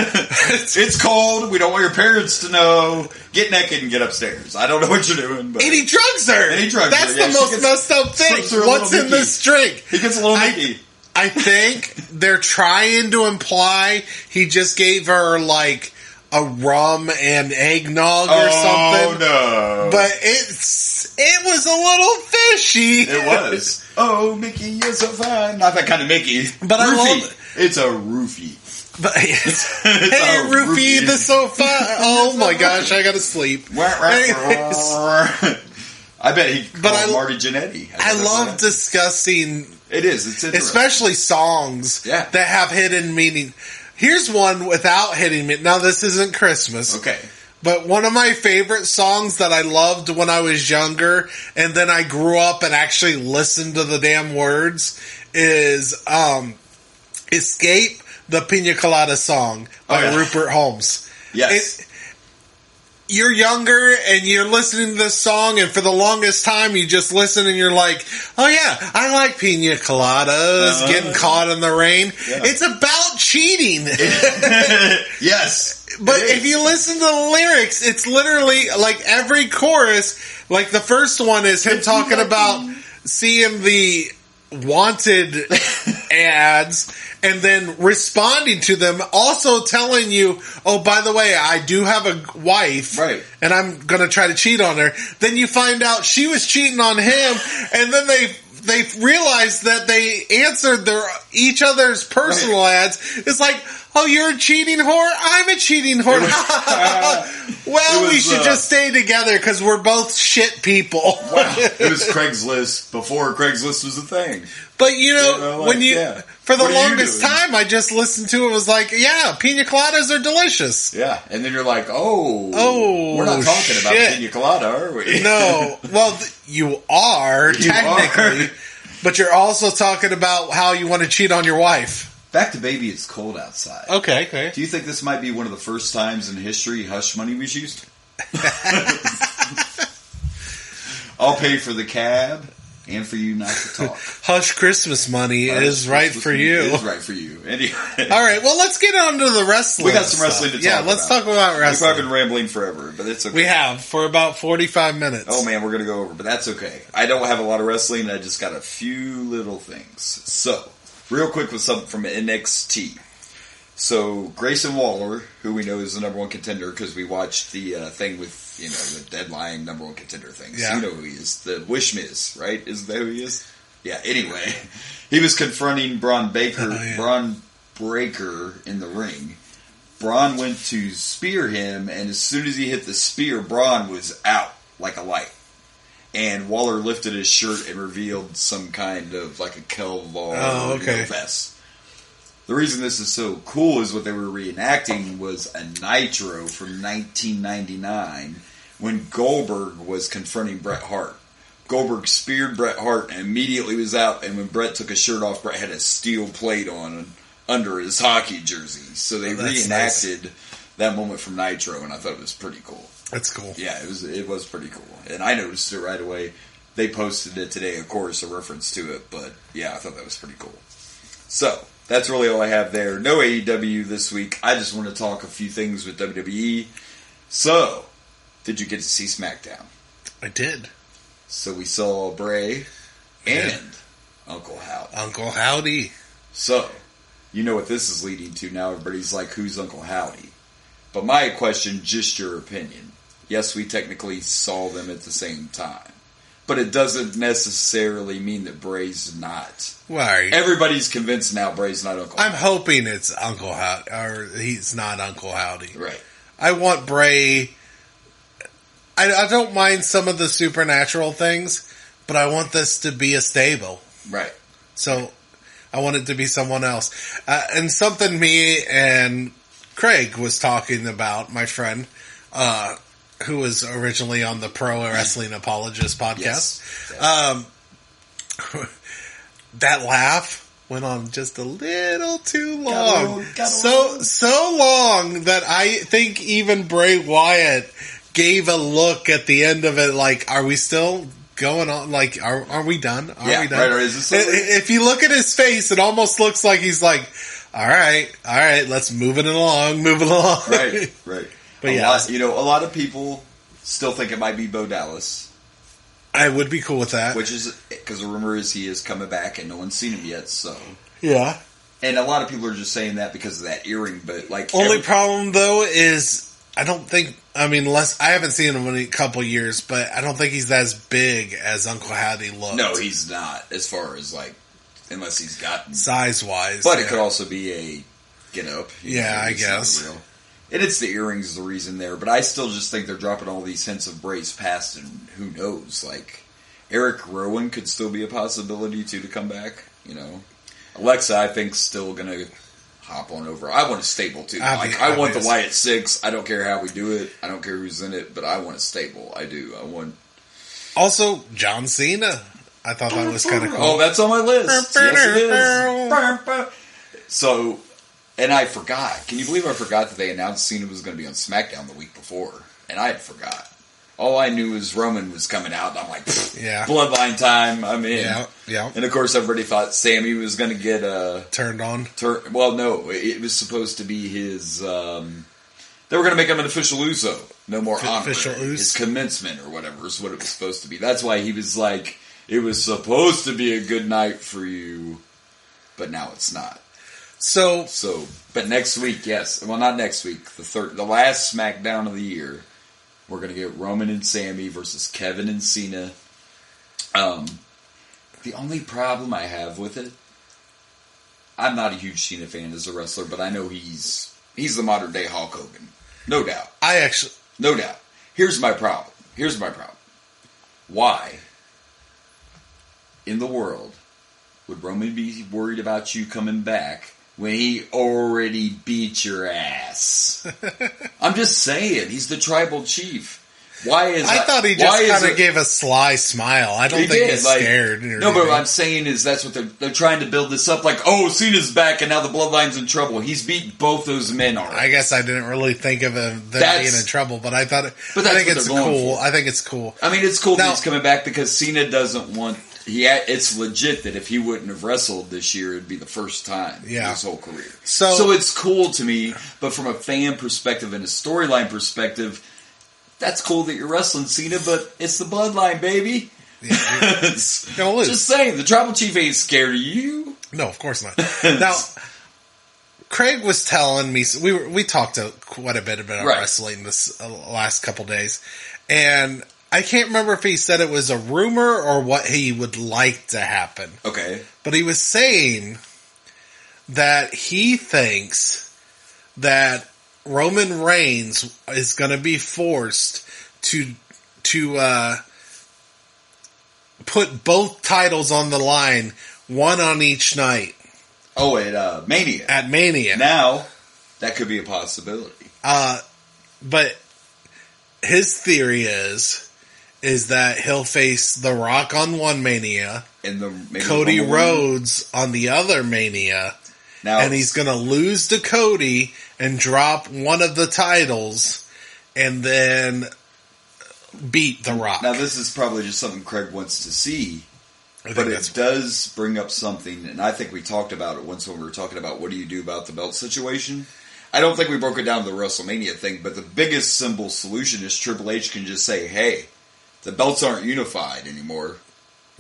it's cold. We don't want your parents to know. Get naked and get upstairs. I don't know what you're doing, but And he drugs her. And he drugs That's her, yeah. the She most gets- messed up thing. slips her a What's little in Mickey. this drink? he gets a little Mickey. I think they're trying to imply he just gave her like a rum and eggnog or something. No, But it was a little fishy. it was. Oh, Mickey, you're so fine. Not that kind of Mickey. But I roofie. love- It's a roofie. But hey, a Rufy roofie. the sofa. Oh my gosh, I gotta sleep. Anyways, I bet he But called I- Marty Jannetty. I love discussing, It is. It's interesting. especially songs Yeah. that have hidden meaning. Here's one without hidden meaning. Now, this isn't Christmas. Okay. But one of my favorite songs that I loved when I was younger, and then I grew up and actually listened to the damn words, is Escape, the Pina Colada song by Oh, yeah. Rupert Holmes. Yes. You're younger and you're listening to this song, and for the longest time you just listen and you're like, oh yeah, I like Pina Coladas, getting caught in the rain. Yeah. It's about cheating. Yes. But it is. if you listen to the lyrics, it's literally like every chorus, like the first one is him talking about seeing the wanted ads and then responding to them, also telling you, oh, by the way, I do have a wife, Right. and I'm going to try to cheat on her. Then you find out she was cheating on him, and then they realized that they answered each other's personal ads. It's like, oh, you're a cheating whore? I'm a cheating whore. Well, It we was, should just stay together because we're both shit people. Wow. It was Craigslist before Craigslist was a thing. But you know, like, when you yeah. for the What are you longest doing? time, I just listened to it. Was like, yeah, pina coladas are delicious. Yeah. And then you're like, oh, Oh, we're not talking about shit. pina colada, are we? No, well, you are You technically, are. but you're also talking about how you want to cheat on your wife. Back to Baby It's Cold Outside. Okay. Do you think this might be one of the first times in history hush money was used? I'll pay for the cab. and for you not to talk. Hush Christmas money is right for you. It is right for you. Anyway. All right, well, let's get on to the wrestling. We got some wrestling to talk about. Yeah, let's talk about wrestling. We've probably been rambling forever, but it's okay. We have, for about 45 minutes. Oh, man, we're going to go over, but that's okay. I don't have a lot of wrestling. I just got a few little things. So, real quick with something from NXT. So, Grayson Waller, who we know is the number one contender because we watched the thing with, the Deadline number one contender thing. So you know who he is. The Wish Miz, right? Isn't that who he is? Yeah, anyway. He was confronting Braun Breaker in the ring. Braun went to spear him, and as soon as he hit the spear, Braun was out like a light. And Waller lifted his shirt and revealed some kind of like a Kelvar vest. The reason this is so cool is what they were reenacting was a Nitro from 1999 when Goldberg was confronting Bret Hart. Goldberg speared Bret Hart and immediately was out, and when Bret took his shirt off, Bret had a steel plate on under his hockey jersey. So they reenacted that moment from Nitro, and I thought it was pretty cool. That's cool. Yeah, it was pretty cool. And I noticed it right away. They posted it today, of course, a reference to it, but yeah, I thought that was pretty cool. So, that's really all I have there. No AEW this week. I just want to talk a few things with WWE. So, did you get to see SmackDown? I did. So we saw Bray and Uncle Howdy. Uncle Howdy. So, you know what this is leading to now. Everybody's like, who's Uncle Howdy? But my question, just your opinion. Yes, we technically saw them at the same time. But it doesn't necessarily mean that Bray's not. Why? Everybody's convinced now Bray's not Uncle Howdy. I'm hoping it's Uncle Howdy, or he's not Uncle Howdy. Right. I want Bray. I don't mind some of the supernatural things, but I want this to be a stable. Right. So I want it to be someone else. And something me and Craig was talking about, my friend, who was originally on the Pro Wrestling Apologist podcast. Yes. That laugh went on just a little too long. So long that I think even Bray Wyatt gave a look at the end of it like, are we still going on? Like, are we done? Are we done? Right, if you look at his face, it almost looks like he's like, all right, let's move it along. Right. But a lot of people still think it might be Bo Dallas. I would be cool with that. Which is, because the rumor is he is coming back and no one's seen him yet, so. Yeah. And a lot of people are just saying that because of that earring, but like. Only problem though is, I don't think, I haven't seen him in a couple years, but I don't think he's as big as Uncle Howdy looked. No, he's not, as far as like, unless he's gotten. Size-wise. But it could also be a get up. I guess. And it's the earrings the reason there, but I still just think they're dropping all these hints of Bray's past, and who knows, like, Eric Rowan could still be a possibility, too, to come back, Alexa, I think, still gonna hop on over. I want a stable, too. I want the Wyatt 6. I don't care how we do it. I don't care who's in it, but I want a stable. I do. I want... Also, John Cena. I thought that was kind of cool. Oh, that's on my list. Yes, it is. So... And I forgot. Can you believe I forgot that they announced Cena was going to be on SmackDown the week before? And I had forgot. All I knew was Roman was coming out, and I'm like, Bloodline time, I'm in. Yeah. And of course, everybody thought Sammy was going to get turned on. Well, no, it was supposed to be his. They were going to make him an official Uso. No more honor. His commencement or whatever is what it was supposed to be. That's why he was like, it was supposed to be a good night for you, but now it's not. So, but next week, yes. Well, not next week. The last SmackDown of the year, we're going to get Roman and Sammy versus Kevin and Cena. The only problem I have with it, I'm not a huge Cena fan as a wrestler, but I know he's the modern day Hulk Hogan, no doubt. No doubt. Here's my problem. Why in the world would Roman be worried about you coming back when he already beat your ass? I'm just saying, he's the tribal chief. I thought he just kind of gave a sly smile. I don't think he's scared. No, but what I'm saying is that's what they're trying to build this up. Like, oh, Cena's back and now the Bloodline's in trouble. He's beat both those men already. I guess I didn't really think of them being in trouble, but I thought I think it's cool. I think it's cool. I mean, it's cool that he's coming back because Cena doesn't want It's legit that if he wouldn't have wrestled this year, it'd be the first time in his whole career. So it's cool to me, but from a fan perspective and a storyline perspective, that's cool that you're wrestling Cena, but it's the bloodline, baby. Yeah, just saying, the Tribal Chief ain't scared of you. No, of course not. Now, Craig was telling me, we talked quite a bit about wrestling this last couple days, and I can't remember if he said it was a rumor or what he would like to happen. Okay. But he was saying that he thinks that Roman Reigns is going to be forced to put both titles on the line, one on each night. Oh, at Mania. At Mania. Now, that could be a possibility. But his theory is that he'll face The Rock on one Mania, and Cody Rhodes on the other Mania, now, and he's going to lose to Cody and drop one of the titles, and then beat The Rock. Now, this is probably just something Craig wants to see, but it does bring up something, and I think we talked about it once when we were talking about what do you do about the belt situation. I don't think we broke it down to the WrestleMania thing, but the biggest simple solution is Triple H can just say, hey, the belts aren't unified anymore,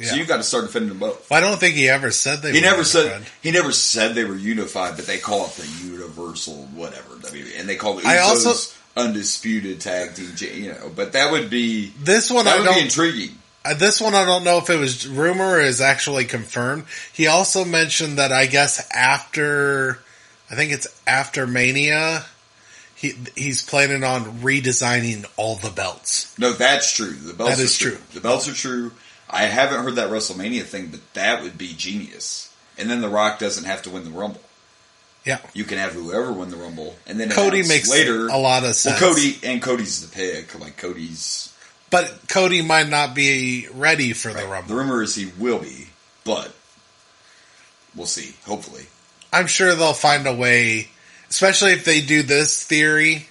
so you've got to start defending them both. Well, I don't think he ever said they were unified. He never said they were unified, but they call it the Universal whatever, and they call it Usos Undisputed Tag Team, but that would be... This one that would be intriguing. This one, I don't know if it was rumor or is actually confirmed. He also mentioned that I guess after Mania, he's planning on redesigning all the belts. No, that's true. That is true. The belts are true. I haven't heard that WrestleMania thing, but that would be genius. And then The Rock doesn't have to win the Rumble. Yeah. You can have whoever win the Rumble. And then Cody makes later, a lot of sense. Well, Cody's the pick. Like, Cody's... But Cody might not be ready for the Rumble. The rumor is he will be, but we'll see, hopefully. I'm sure they'll find a way, especially if they do this theory.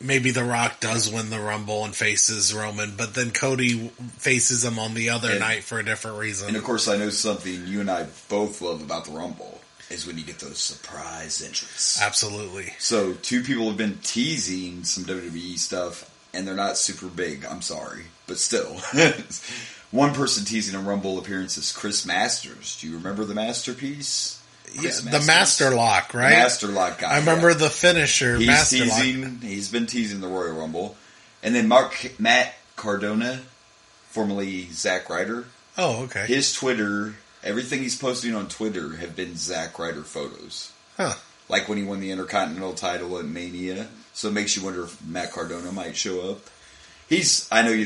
Maybe The Rock does win the Rumble and faces Roman, but then Cody faces him on the other night for a different reason. And of course, I know something you and I both love about the Rumble is when you get those surprise entries. Absolutely. So, two people have been teasing some WWE stuff, and they're not super big, I'm sorry, but still. One person teasing a Rumble appearance is Chris Masters. Do you remember the Masterpiece? The Master Lock, right? The Master Lock guy. I remember the finisher, Master Lock. He's been teasing the Royal Rumble. And then Matt Cardona, formerly Zack Ryder. Oh, okay. His Twitter, everything he's posting on Twitter have been Zack Ryder photos. Huh. Like when he won the Intercontinental title at Mania. So it makes you wonder if Matt Cardona might show up. I know you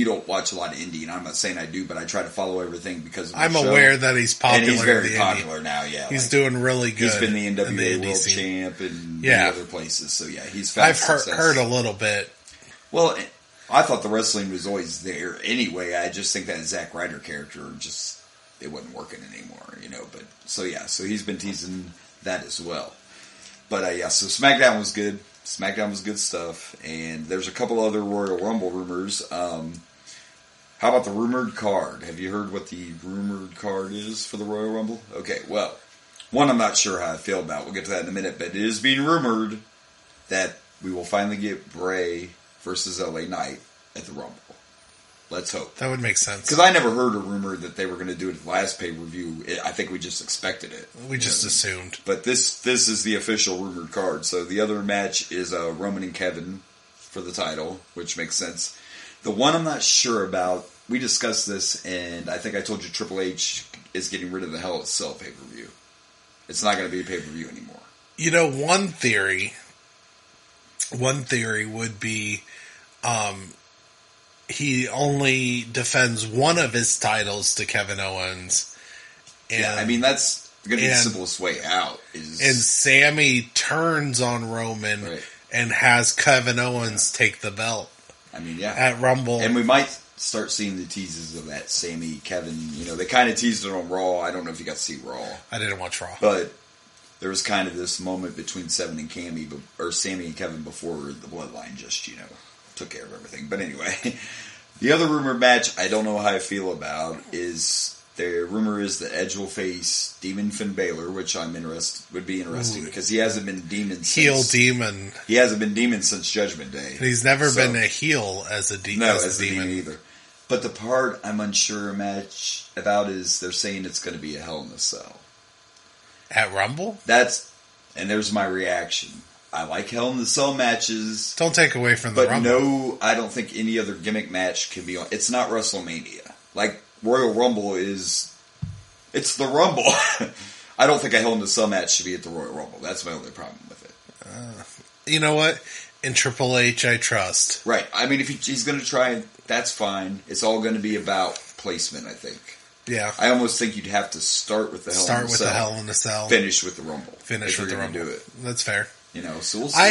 don't watch a lot of indie, and I'm not saying I do, but I try to follow everything because of the show. Aware that he's popular. And he's very popular now, yeah. He's doing really good. He's been the NWA World Champ and many other places, so yeah, he's found success. I've heard a little bit. Well, I thought the wrestling was always there anyway. I just think that Zack Ryder character it wasn't working anymore, but so he's been teasing that as well. But so SmackDown was good. SmackDown was good stuff, and there's a couple other Royal Rumble rumors. How about the rumored card? Have you heard what the rumored card is for the Royal Rumble? Okay, well, one I'm not sure how I feel about. We'll get to that in a minute, but it is being rumored that we will finally get Bray versus LA Knight at the Rumble. Let's hope. That would make sense. Because I never heard a rumor that they were going to do it at the last pay-per-view. I think we just expected it. We just assumed. But this is the official rumored card. So the other match is Roman and Kevin for the title, which makes sense. The one I'm not sure about, we discussed this, and I think I told you Triple H is getting rid of the Hell in a Cell pay-per-view. It's not going to be a pay-per-view anymore. One theory would be... he only defends one of his titles to Kevin Owens. And, that's going to be the simplest way out. And Sammy turns on Roman and has Kevin Owens take the belt. At Rumble. And we might start seeing the teases of that Sammy, Kevin. They kind of teased it on Raw. I don't know if you got to see Raw. I didn't watch Raw. But there was kind of this moment between Sammy and Kevin before the Bloodline just, took care of everything. But anyway, The other rumored match I don't know how I feel about is the rumor is that Edge will face Demon Finn Balor, which would be interesting because he hasn't been Demon since... Demon. He hasn't been Demon since Judgment Day. He's never been a heel as a demon. No, as a demon either. But the part I'm unsure about is they're saying it's going to be a Hell in a Cell. At Rumble? And there's my reaction. I like Hell in the Cell matches. Don't take away from the Rumble. But no, I don't think any other gimmick match can be on. It's not WrestleMania. Like, Royal Rumble it's the Rumble. I don't think a Hell in the Cell match should be at the Royal Rumble. That's my only problem with it. You know what? In Triple H, I trust. Right. I mean, if he's going to try, that's fine. It's all going to be about placement, I think. Yeah. I almost think you'd have to start with the Hell in the Cell. Finish with the Rumble. Finish with the Rumble. Do it. That's fair. You know, so we'll see.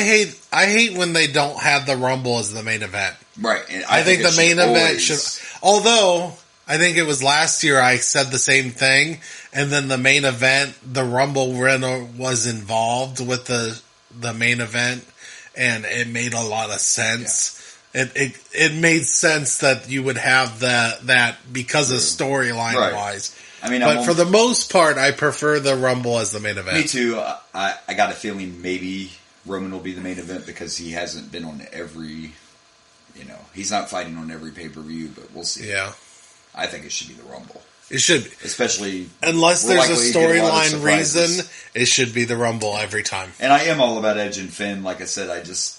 I hate when they don't have the Rumble as the main event. Right. And I think the main event should... Although, I think it was last year I said the same thing, and then the main event, the Rumble winner was involved with the main event, and it made a lot of sense. Yeah. It made sense that you would have that because of storyline wise. I mean, but for the most part, I prefer the Rumble as the main event. Me too. I got a feeling maybe Roman will be the main event because he hasn't been on every, he's not fighting on every pay-per-view, but we'll see. Yeah. I think it should be the Rumble. It should be. Especially... Unless there's a storyline reason, it should be the Rumble every time. And I am all about Edge and Finn. Like I said,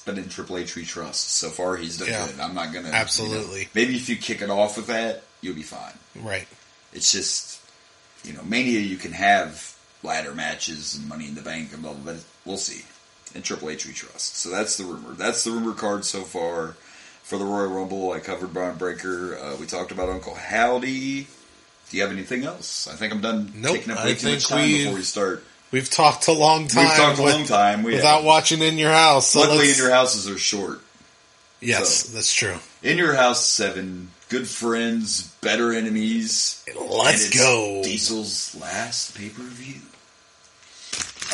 but in Triple H we trust. So far, he's done good. I'm not going to... Absolutely. Maybe if you kick it off with that, you'll be fine. Right. It's just, Mania, you can have ladder matches and Money in the Bank and blah, blah, blah. We'll see. In Triple H we trust. So that's the rumor. That's the rumor card so far. For the Royal Rumble, I covered Braun Breaker. We talked about Uncle Howdy. Do you have anything else? I think I'm done taking up way too much time before we start. We've talked a long time. Without watching In Your House. So luckily, In Your Houses are short. Yes, that's true. In Your House 7. Good friends, better enemies. Let's go. Diesel's last pay-per-view.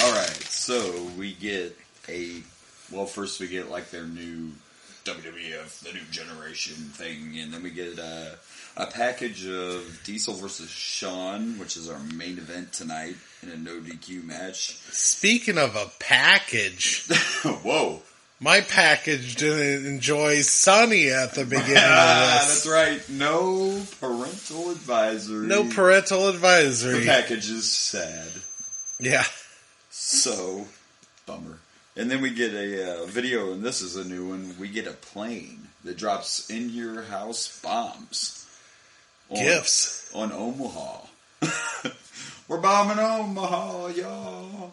Alright, so we get first we get like their new WWF, the new generation thing, and then we get a package of Diesel versus Shawn, which is our main event tonight in a no DQ match. Speaking of a package, whoa, my package didn't enjoy Sonny at the beginning of this. That's right, no parental advisory. No parental advisory. The package is sad. Yeah. So, bummer. And then we get a video, and this is a new one. We get a plane that drops in your house bombs. Gifts. On Omaha. We're bombing Omaha, y'all.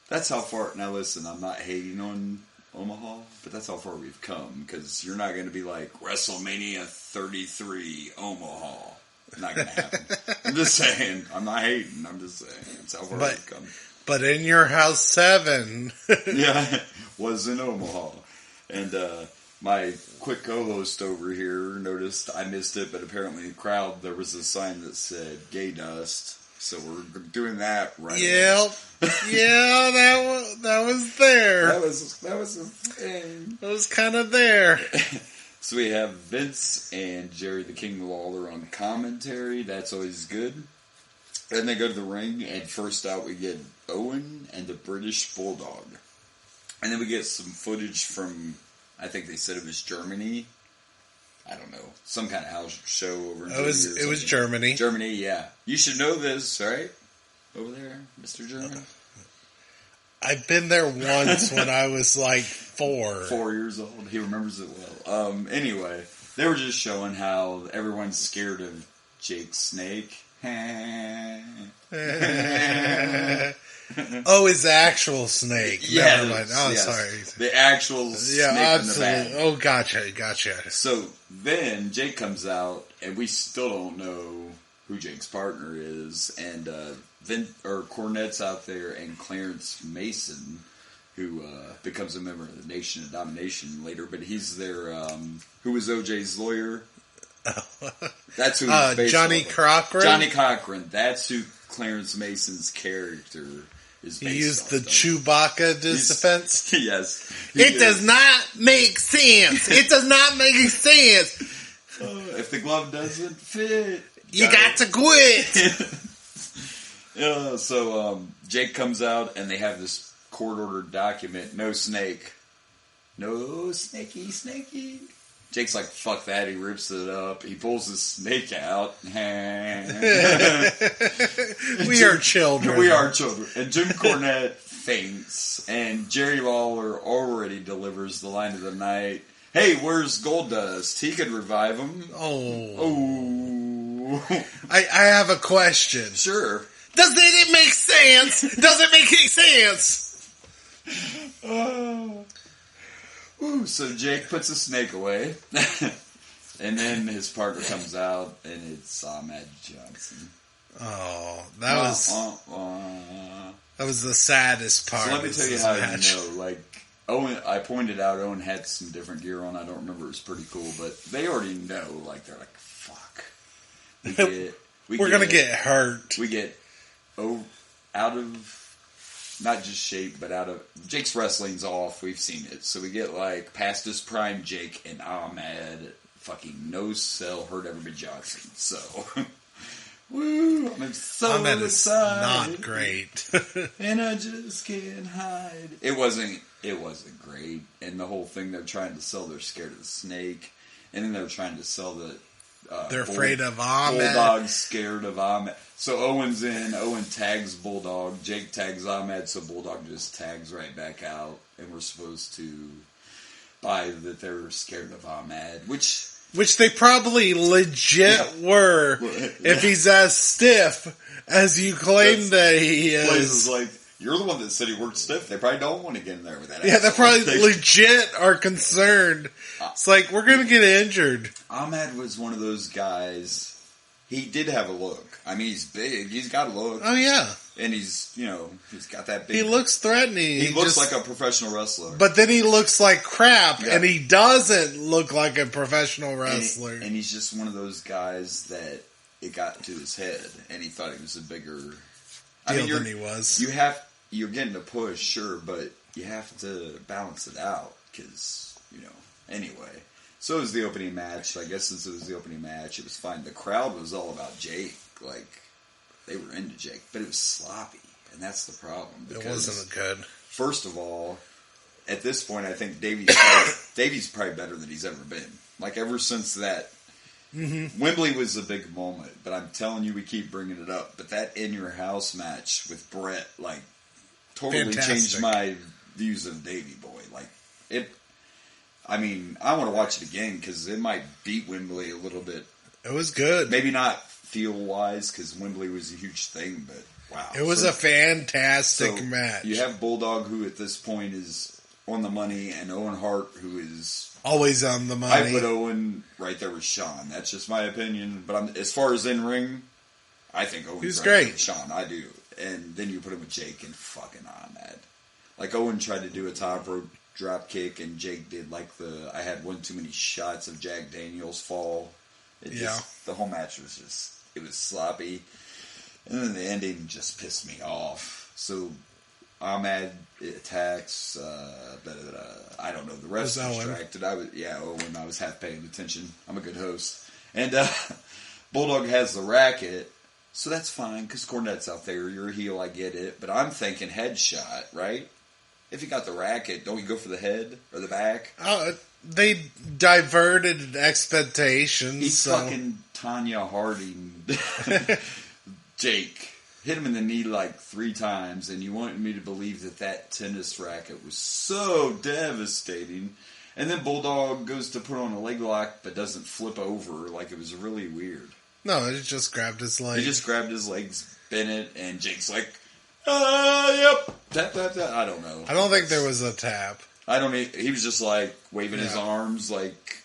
That's how far... Now listen, I'm not hating on Omaha, but that's how far we've come. Because you're not going to be like, WrestleMania 33 Omaha. Not going to happen. I'm just saying. I'm not hating. I'm just saying. That's how far we've come. But In Your House 7. Yeah, was in Omaha. And my quick co-host over here noticed I missed it, but apparently in the crowd there was a sign that said gay dust. So we're doing that right Yep. Yeah, that was there. That was a thing. It was kind of there. So we have Vince and Jerry the King Lawler on commentary. That's always good. Then they go to the ring, and first out we get Owen and the British Bulldog. And then we get some footage from, I think they said it was Germany. I don't know. Some kind of house show over in Germany. It was Germany. Germany, yeah. You should know this, right? Over there, Mr. German. I've been there once when I was like 4. 4 years old. He remembers it well. Anyway, they were just showing how everyone's scared of Jake Snake. Oh, it's the actual snake. Yeah, never mind. Oh, yes. Sorry. The actual snake absolutely. in the bag. Oh, gotcha. So then Jake comes out, and we still don't know who Jake's partner is, and Cornette's out there, and Clarence Mason, who becomes a member of the Nation of Domination later, but he's their who was OJ's lawyer. That's who he's based Johnny Cochran. Johnny Cochran. That's who Clarence Mason's character is based on. He used the Chewbacca defense. Yes. It does not make sense. It does not make sense. If the glove doesn't fit, you got to quit. So Jake comes out and they have this court-ordered document. No snake. No snaky. Jake's like, fuck that. He rips it up. He pulls his snake out. We are children. We are children. And Jim Cornette faints. And Jerry Lawler already delivers the line of the night. Hey, where's Goldust? He could revive him. Oh. I have a question. Sure. Does it make sense? Does it make any sense? So Jake puts the snake away. And then his partner comes out, and it's Ahmed Johnson. Oh, that was the saddest part. So let me tell you how you know. Like, Owen, I pointed out Owen had some different gear on. I don't remember. It was pretty cool, but they already know. Like, they're like, fuck. We're going to get hurt. We get out of... Not just shape, but out of... Jake's wrestling's off. We've seen it. So we get, like, past his prime Jake and Ahmed fucking no-sell hurt everybody Johnson. So... Woo! I'm so Ahmed is excited. Not great. And I just can't hide. It wasn't great. And the whole thing, they're trying to sell, they're scared of the snake. And then they're trying to sell the... they're afraid of Ahmed. Bulldog's scared of Ahmed. So Owen's in. Owen tags Bulldog. Jake tags Ahmed. So Bulldog just tags right back out. And we're supposed to buy that they're scared of Ahmed. Which they probably legit were. If he's as stiff as you claim that he is. Places like, you're the one that said he worked stiff. They probably don't want to get in there with that. Yeah, they probably legit are concerned. It's like, we're going to get injured. Ahmed was one of those guys. He did have a look. I mean, he's big. He's got a look. Oh, yeah. And he's got that big... He looks threatening. He looks like a professional wrestler. But then he looks like crap, and he doesn't look like a professional wrestler. And he's just one of those guys that it got to his head, and he thought he was a bigger... deal than he was. You're getting a push, sure, but you have to balance it out, because, anyway... So it was the opening match. I guess since it was the opening match, it was fine. The crowd was all about Jake. Like, they were into Jake. But it was sloppy. And that's the problem. It wasn't good. First of all, at this point, I think Davey's probably better than he's ever been. Like, ever since that. Mm-hmm. Wembley was a big moment. But I'm telling you, we keep bringing it up. But that In Your House match with Brett, like, totally changed my views of Davey Boy. Like, it... I mean, I want to watch it again because it might beat Wembley a little bit. It was good. Maybe not feel-wise because Wembley was a huge thing, but wow. It was a fantastic match. You have Bulldog, who at this point is on the money, and Owen Hart, who is... always on the money. I put Owen right there with Sean. That's just my opinion. But as far as in-ring, I think Owen's right great. With Sean. I do. And then you put him with Jake and fucking Ahmed. Like, Owen tried to do a top rope drop kick, and Jake did like I had one too many shots of Jack Daniels fall. The whole match was it was sloppy. And then the ending just pissed me off. So Ahmed attacks, I don't know, the rest was distracted. Owen, I was half paying attention. I'm a good host. And Bulldog has the racket, so that's fine, because Cornette's out there, you're a heel, I get it. But I'm thinking headshot, right? If you got the racket, don't you go for the head or the back? They diverted expectations. He's fucking Tanya Harding. Jake hit him in the knee like 3 times, and you wanted me to believe that tennis racket was so devastating. And then Bulldog goes to put on a leg lock, but doesn't flip over. Like, it was really weird. No, it just grabbed his leg. He just grabbed his legs, bent it, and Jake's like, yep. Tap. I don't know. I don't think there was a tap. He was just like waving his arms like,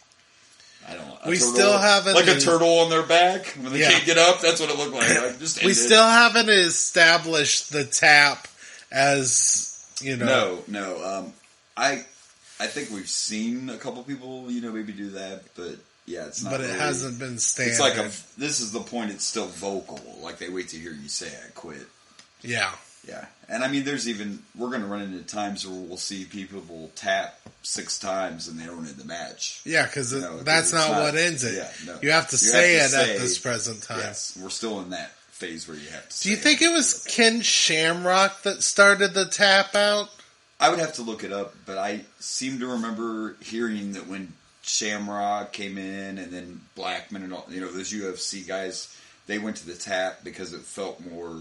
I don't know. We still haven't... like a turtle on their back when they can't get up. That's what it looked like. Just we still haven't established the tap as, No. I think we've seen a couple people, maybe do that, but yeah, it's not. But it hasn't been standard. It's like this is the point. It's still vocal. Like they wait to hear you say, "I quit." Yeah. Yeah. And I mean, we're going to run into times where we'll see people will tap 6 times and they don't end the match. Yeah, because that's not what ends it. Yeah, no. You have to say it at this present time. Yes, we're still in that phase where you have to say Do you think it was Ken Shamrock that started the tap out? I would have to look it up, but I seem to remember hearing that when Shamrock came in and then Blackman and all, those UFC guys, they went to the tap because it felt more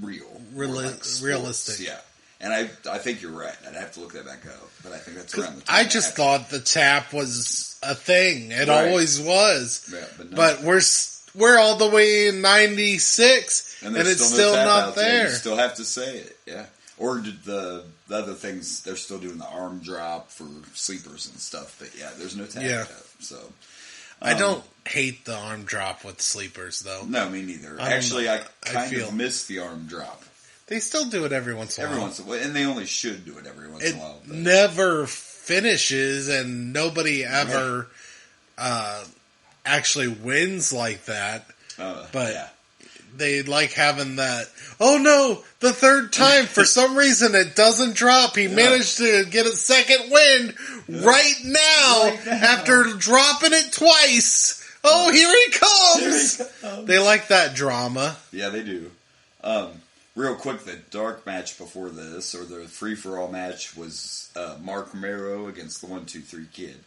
real. Realistic. Yeah. And I think you're right. I'd have to look that back up, but I think that's around the time. I just thought the tap was a thing. It always was. Yeah, but we're all the way in 96, and it's still not there. You still have to say it, yeah. Or did the other things, they're still doing the arm drop for sleepers and stuff, but yeah, there's no tap out. So I don't hate the arm drop with sleepers, though. No, me neither. Actually, I kind of miss the arm drop. They still do it every once in a while. Every once in a while, and they only should do it every once in a while. It never finishes, and nobody ever actually wins like that. But they like having that, oh no, the third time, for some reason it doesn't drop. He managed to get a second win right now after dropping it twice. Oh, here he comes! They like that drama. Yeah, they do. Real quick, the dark match before this, or the free-for-all match, was Mark Romero against the 1-2-3 Kid.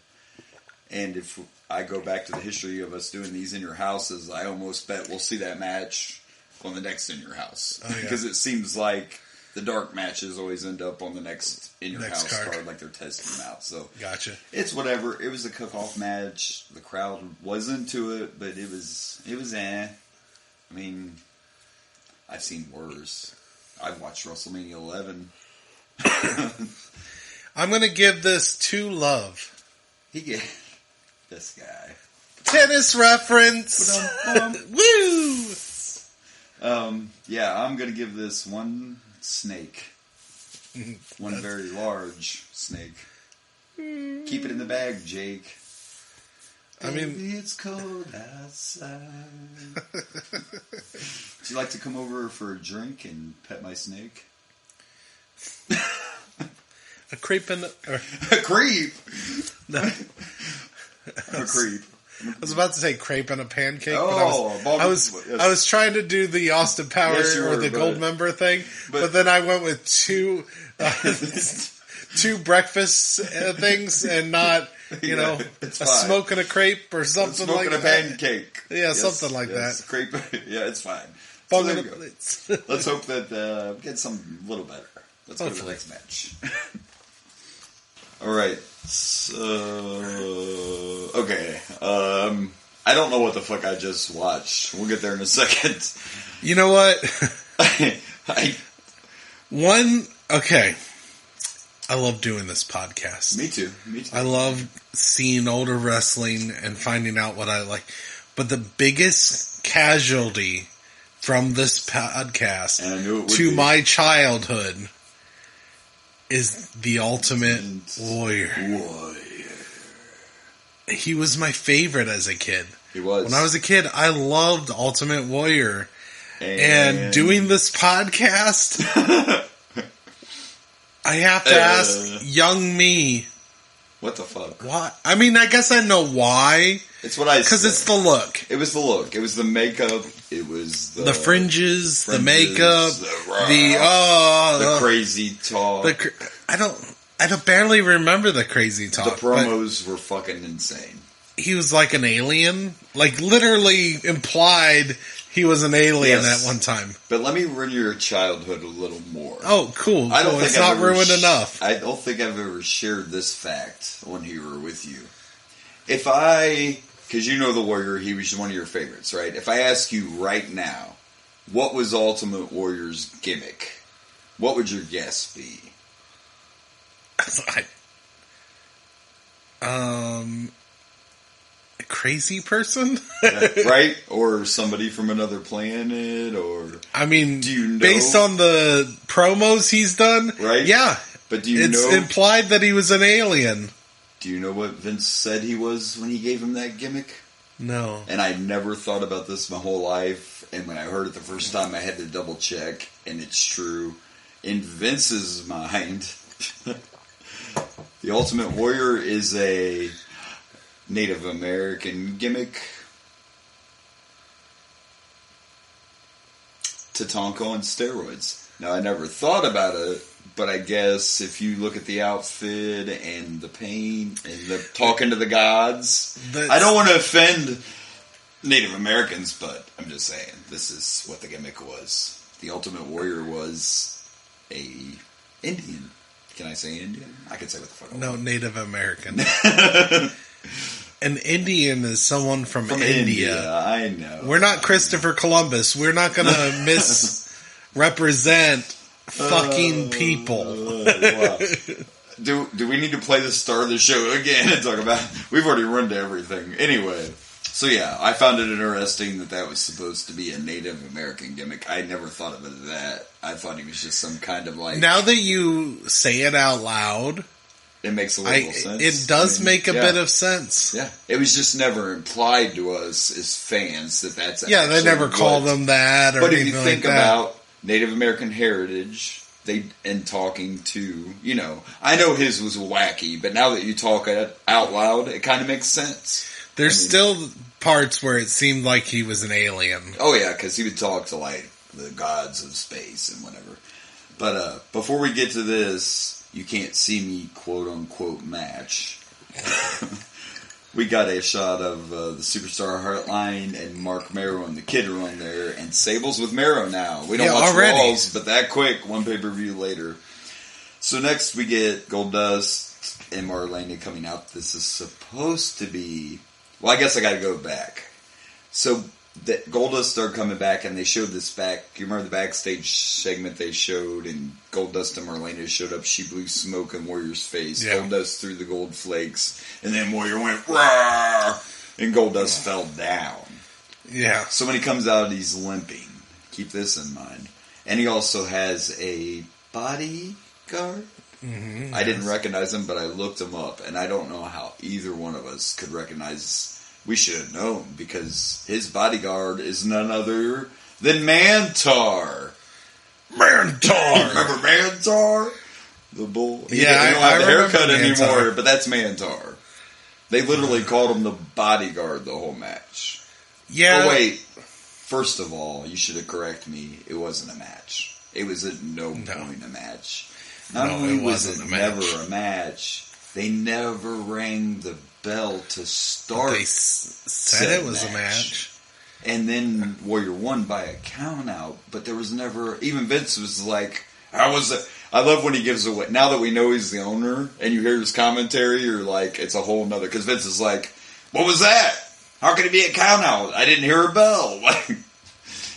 And if I go back to the history of us doing these in your houses, I almost bet we'll see that match on the next in your house. Because it seems like the dark matches always end up on the next in your house card, like they're testing them out. So gotcha. It's whatever. It was a cook-off match. The crowd was into it, but it was I mean, I've seen worse. I've watched WrestleMania 11. I'm going to give this 2 love. This guy. Tennis reference. Woo! Yeah, I'm going to give this 1 snake. 1 very large snake. Keep it in the bag, Jake. I mean, Baby, it's cold outside. Would you like to come over for a drink and pet my snake? a creep in the... A creep? No. A creep. I was about to say crepe and a pancake, but I was trying to do the Austin Powers or the Gold Member thing, but then I went with 2 breakfast things and not, a smoke and a crepe or something like that. Smoke and a pancake. Yeah, something like that. Crepe. Yeah, it's fine. So there we go. Let's hope that we get something a little better. Let's go to the next match. All right. So, okay. I don't know what the fuck I just watched. We'll get there in a second. You know what? Okay. I love doing this podcast. Me too. I love seeing older wrestling and finding out what I like. But the biggest casualty from this podcast to my childhood is the Ultimate Warrior. He was my favorite as a kid. He was. When I was a kid, I loved Ultimate Warrior. And doing this podcast, I have to ask young me. What the fuck? Why? I mean, I guess I know why. It's what I said. Because it's the look. It was the look. It was the makeup. It was the fringes, the makeup, the crazy talk. I barely remember the crazy talk. The promos were fucking insane. He was like an alien. Like, literally implied he was an alien at one time. But let me ruin your childhood a little more. Oh, cool. It's not ruined enough. I don't think I've ever shared this fact on here with you. Because you know the Warrior, he was one of your favorites, right? If I ask you right now, what was Ultimate Warrior's gimmick? What would your guess be? A crazy person? Right? Or somebody from another planet? Or I mean, do you know? Based on the promos he's done? Right? Yeah. But do you know? It's implied that he was an alien. Do you know what Vince said he was when he gave him that gimmick? No. And I never thought about this my whole life, and when I heard it the first time, I had to double check, and it's true. In Vince's mind, the Ultimate Warrior is a Native American gimmick. Tatanka on steroids. Now, I never thought about it, but I guess if you look at the outfit and the paint and the talking to the gods, I don't want to offend Native Americans, but I'm just saying, this is what the gimmick was. The Ultimate Warrior was a Indian. Can I say Indian? I can say what the fuck I want. No, Native American. An Indian is someone from India. I know. We're not Christopher Columbus. We're not going to misrepresent fucking people. Wow. Do we need to play the start of the show again and talk about... We've already run to everything. Anyway, so yeah, I found it interesting that was supposed to be a Native American gimmick. I never thought of it as that. I thought he was just some kind of like... Now that you say it out loud... It makes a little sense. It does make a bit of sense. Yeah. It was just never implied to us as fans that that's actually... Yeah, they never call them that or anything like that. But if you think about Native American heritage, and talking to, I know his was wacky, but now that you talk it out loud, it kind of makes sense. There's still parts where it seemed like he was an alien. Oh, yeah, because he would talk to, the gods of space and whatever. But before we get to this... You can't see me, quote-unquote, match. We got a shot of the Superstar Heartline and Mark Marrow and the Kid are on there, and Sable's with Marrow now. We don't watch Walls, but that quick, one pay-per-view later. So next we get Goldust and Marlena coming out. This is supposed to be... Well, I guess I got to go back. So... Goldust started coming back, and they showed this back. You remember the backstage segment they showed, and Goldust and Marlena showed up. She blew smoke in Warrior's face. Yeah. Goldust threw the gold flakes, and then Warrior went "Rawr!" and Goldust fell down. Yeah. So when he comes out, he's limping. Keep this in mind. And he also has a bodyguard. Mm-hmm, I didn't recognize him, but I looked him up, and I don't know how either one of us could recognize. We should have known, because his bodyguard is none other than Mantar. Remember Mantar? The bull? Yeah, he don't have the haircut anymore, but that's Mantar. They literally called him the bodyguard the whole match. Yeah. Oh, wait. First of all, you should have corrected me. It wasn't a match. It was at no point a match. Not only was it never a match, they never rang the bell to start. They said it was a match. And then Warrior won by a count out, but there was never... Even Vince was like, how was it? I love when he gives away... Now that we know he's the owner, and you hear his commentary, you're like, it's a whole nother... Because Vince is like, what was that? How could it be a count out? I didn't hear a bell.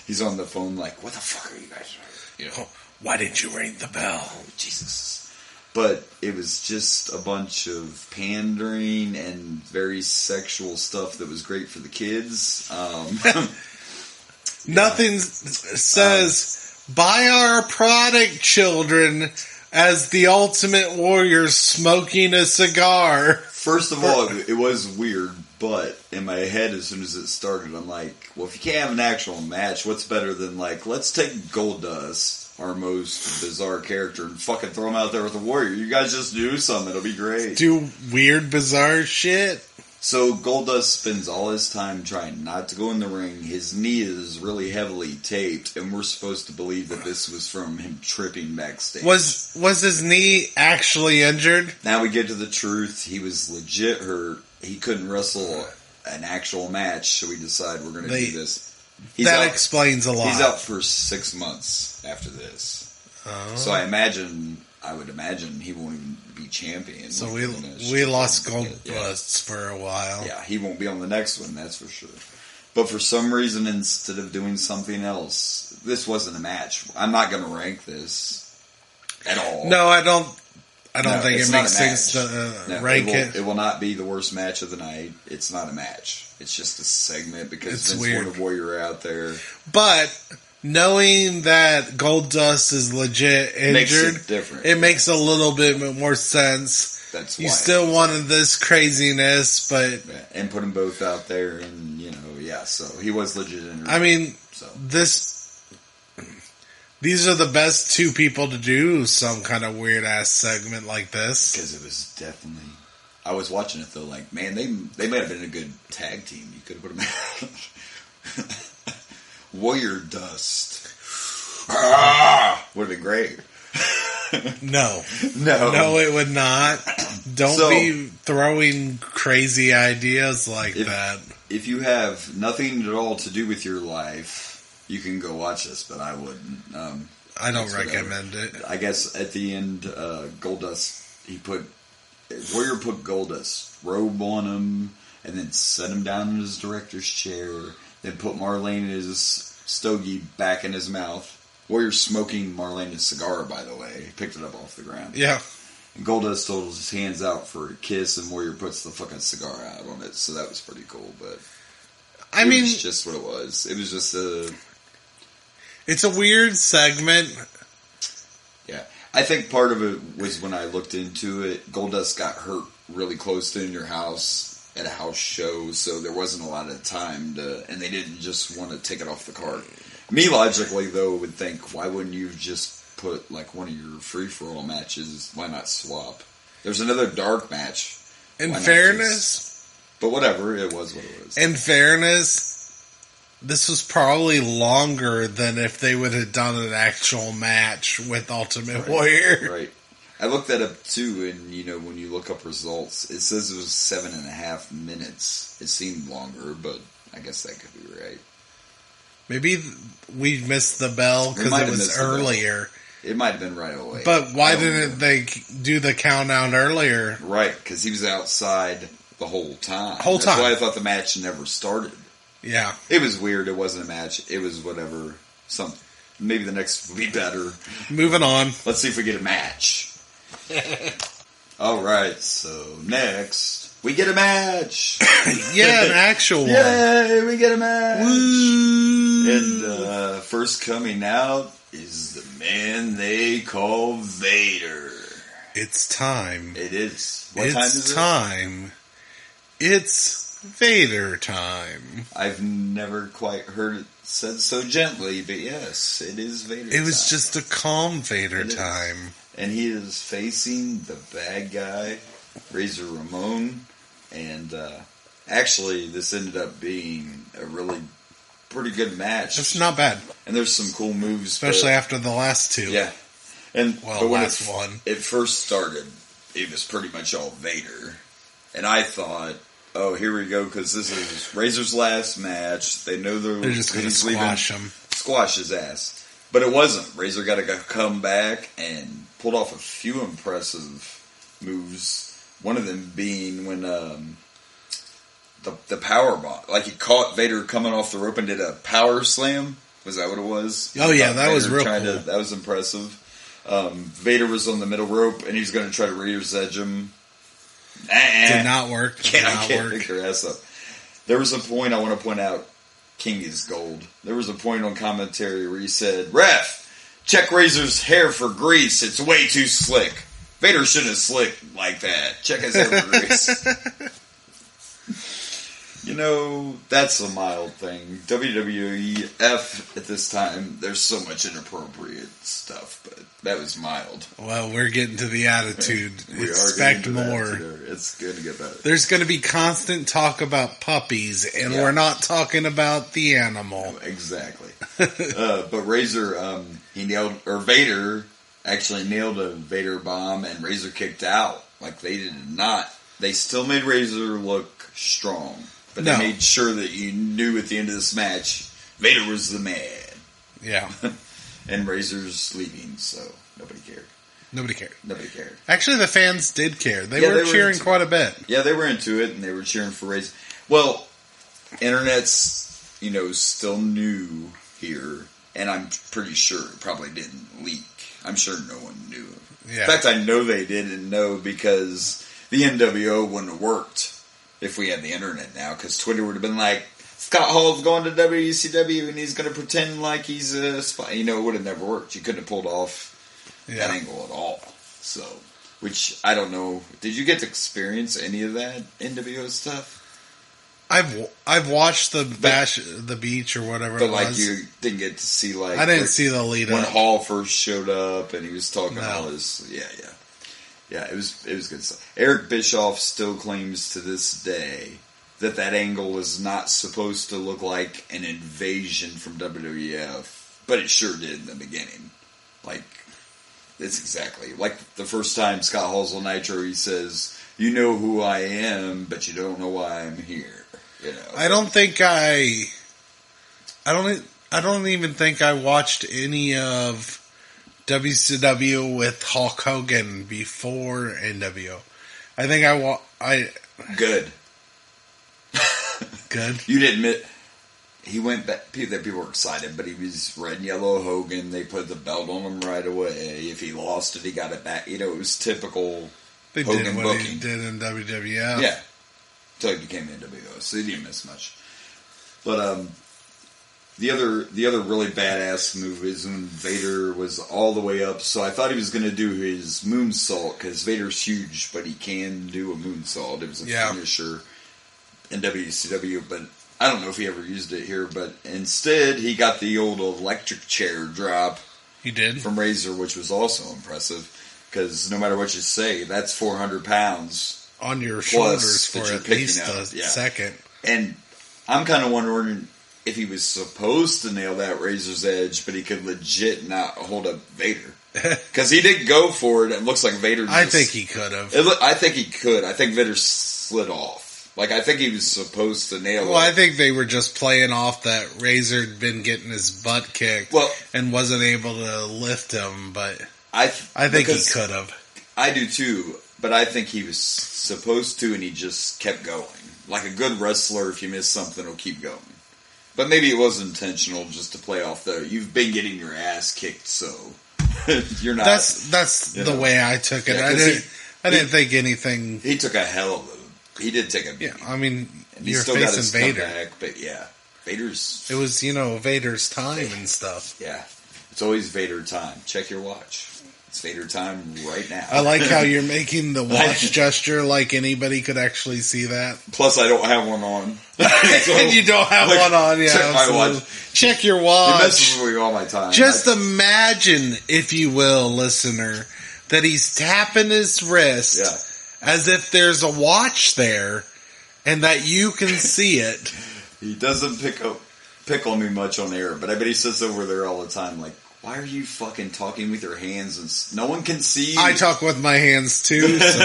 He's on the phone like, what the fuck are you guys doing? Why didn't you ring the bell? Oh, Jesus. But it was just a bunch of pandering and very sexual stuff that was great for the kids. Nothing says, buy our product, children, as the Ultimate Warrior smoking a cigar. First of all, it was weird, but in my head, as soon as it started, I'm like, well, if you can't have an actual match, what's better than, let's take Goldust, our most bizarre character, and fucking throw him out there with a warrior. You guys just do something. It'll be great. Do weird, bizarre shit. So Goldust spends all his time trying not to go in the ring. His knee is really heavily taped, and we're supposed to believe that this was from him tripping backstage. Was his knee actually injured? Now we get to the truth. He was legit hurt. He couldn't wrestle an actual match, so we decide we're going to do this. Explains a lot. He's out for 6 months after this. Oh. So I would imagine he won't even be champion. So we lost Goldust for a while. Yeah, he won't be on the next one, that's for sure. But for some reason, instead of doing something else, this wasn't a match. I'm not going to rank this at all. No, I don't think it makes sense to rank it. It will not be the worst match of the night. It's not a match. It's just a segment because Vince wanted Warrior out there. But knowing that Goldust is legit injured, it makes a little bit more sense. That's why. You still wanted this craziness, but... And put them both out there, and, so he was legit injured. I mean, So these are the best two people to do some kind of weird ass segment like this. Because it was definitely. I was watching it though, like, man, they might have been a good tag team. You could have put them. Warrior Dust. Would have been great. No, No, it would not. Don't be throwing crazy ideas like that. If you have nothing at all to do with your life, you can go watch this, but I wouldn't. I don't recommend it. I guess at the end, Goldust, Warrior put Goldust robe on him, and then set him down in his director's chair, then put Marlena's stogie back in his mouth. Warrior's smoking Marlena's cigar, by the way. He picked it up off the ground. Yeah. And Goldust holds his hands out for a kiss, and Warrior puts the fucking cigar out on it, so that was pretty cool, but... It was just what it was. It was just a... It's a weird segment. Yeah. I think part of it was when I looked into it, Goldust got hurt really close to in your house at a house show, so there wasn't a lot of time to... And they didn't just want to take it off the card. Me, logically, though, would think, why wouldn't you just put, like, one of your free-for-all matches? Why not swap? There's another dark match. In fairness... But whatever, it was what it was. In fairness, this was probably longer than if they would have done an actual match with Ultimate Warrior. Right. I looked that up, too, and, when you look up results, it says it was 7.5 minutes. It seemed longer, but I guess that could be right. Maybe we missed the bell because it was earlier. It might have been right away. But why didn't they do the countdown earlier? Right, because he was outside the whole time. That's why I thought the match never started. Yeah. It was weird. It wasn't a match. It was whatever. Maybe the next will be better. Moving on. Let's see if we get a match. All right, so next... We get a match! Yeah, an actual one. Yay, we get a match! Woo! And first coming out is the man they call Vader. It's time. It is. What time is it? It's time. It's Vader time. I've never quite heard it said so gently, but yes, it is Vader time. It was just a calm Vader time. And he is facing the bad guy, Razor Ramon. And actually, this ended up being a really pretty good match. It's not bad. And there's some cool moves. Especially after the last two. Yeah. But when it first started, it was pretty much all Vader. And I thought, oh, here we go, because this is Razor's last match. They know they're just going to squash him. Squash his ass. But it wasn't. Razor got to come back and pulled off a few impressive moves. One of them being when the power bomb, like he caught Vader coming off the rope and did a power slam. Was that what it was? Oh yeah, that was real cool. That was impressive. Vader was on the middle rope and he was going to try to rear's edge him. Did not work. Can't pick her ass up. There was a point I want to point out. King is gold. There was a point on commentary where he said, "Ref, check Razor's hair for grease. It's way too slick. Vader shouldn't have slicked like that. Check his hair for grease." That's a mild thing. WWEF at this time, there's so much inappropriate stuff, but that was mild. Well, we're getting to the attitude. Expect more. It's going to get better. There's going to be constant talk about puppies, and we're not talking about the animal. No, exactly. But Razor, Vader actually nailed a Vader bomb, and Razor kicked out. Like, they did not. They still made Razor look strong. But they made sure that you knew at the end of this match, Vader was the man. Yeah. And Razor's leaving, so nobody cared. Nobody cared. Actually, the fans did care. They were cheering quite a bit. Yeah, they were into it, and they were cheering for Razor. Well, internet's, still new here, and I'm pretty sure it probably didn't leak. I'm sure no one knew. Yeah. In fact, I know they didn't know because the NWO wouldn't have worked if we had the internet now, because Twitter would have been like, Scott Hall's going to WCW and he's going to pretend like he's a spy. It would have never worked. You couldn't have pulled off that angle at all. So, which, I don't know. Did you get to experience any of that NWO stuff? I've watched the beach or whatever. But it like was. you didn't get to see like I didn't see the lead when up. Hall first showed up and he was talking all his yeah. It was good stuff. Eric Bischoff still claims to this day that angle was not supposed to look like an invasion from WWF, but it sure did in the beginning. Like it's exactly like the first time Scott Hall's on Nitro. He says, "You know who I am, but you don't know why I'm here." You know. I don't even think I watched any of WCW with Hulk Hogan before NWO. I think Good. Good. You'd admit he went back. People were excited, but he was red and yellow Hogan. They put the belt on him right away. If he lost it, he got it back. You know, it was typical They Hogan did what booking. he did in WWF. Yeah, until he became NWO, so he didn't miss much. But the other really badass move is when Vader was all the way up. So I thought he was going to do his moonsault because Vader's huge, but he can do a moonsault. It was a finisher in WCW, but I don't know if he ever used it here. But instead, he got the old electric chair drop. He did from Razor, which was also impressive because no matter what you say, that's 400 pounds on your shoulders for at least a Yeah. second. And I'm kind of wondering if he was supposed to nail that Razor's Edge, but he could legit not hold up Vader. Because he did go for it, and it looks like Vader just... I think he could have. I think he could. I think Vader slid off. Like, I think he was supposed to nail it. Well, I think they were just playing off that Razor had been getting his butt kicked and wasn't able to lift him, but I think he could have. I do too, but I think he was supposed to, and he just kept going. Like a good wrestler, if you miss something, will keep going. But maybe it was intentional just to play off the, you've been getting your ass kicked, so you're not... That's the way I took it. Yeah, I didn't think anything... He took a hell of a... He did take a beating. Yeah, I mean, and you're still got facing his Vader. Comeback, but yeah, Vader's... It was, Vader's time and stuff. Yeah, it's always Vader time. Check your watch. It's Vader time right now. I like how you're making the watch gesture like anybody could actually see that. Plus, I don't have one on. And you don't have one on, yeah. Check my watch. Check your watch. It messes with me all my time. Just imagine, if you will, listener, that he's tapping his wrist as if there's a watch there and that you can see it. He doesn't pick on me much on air, but I bet he sits over there all the time like, why are you fucking talking with your hands and no one can see you? I talk with my hands too, so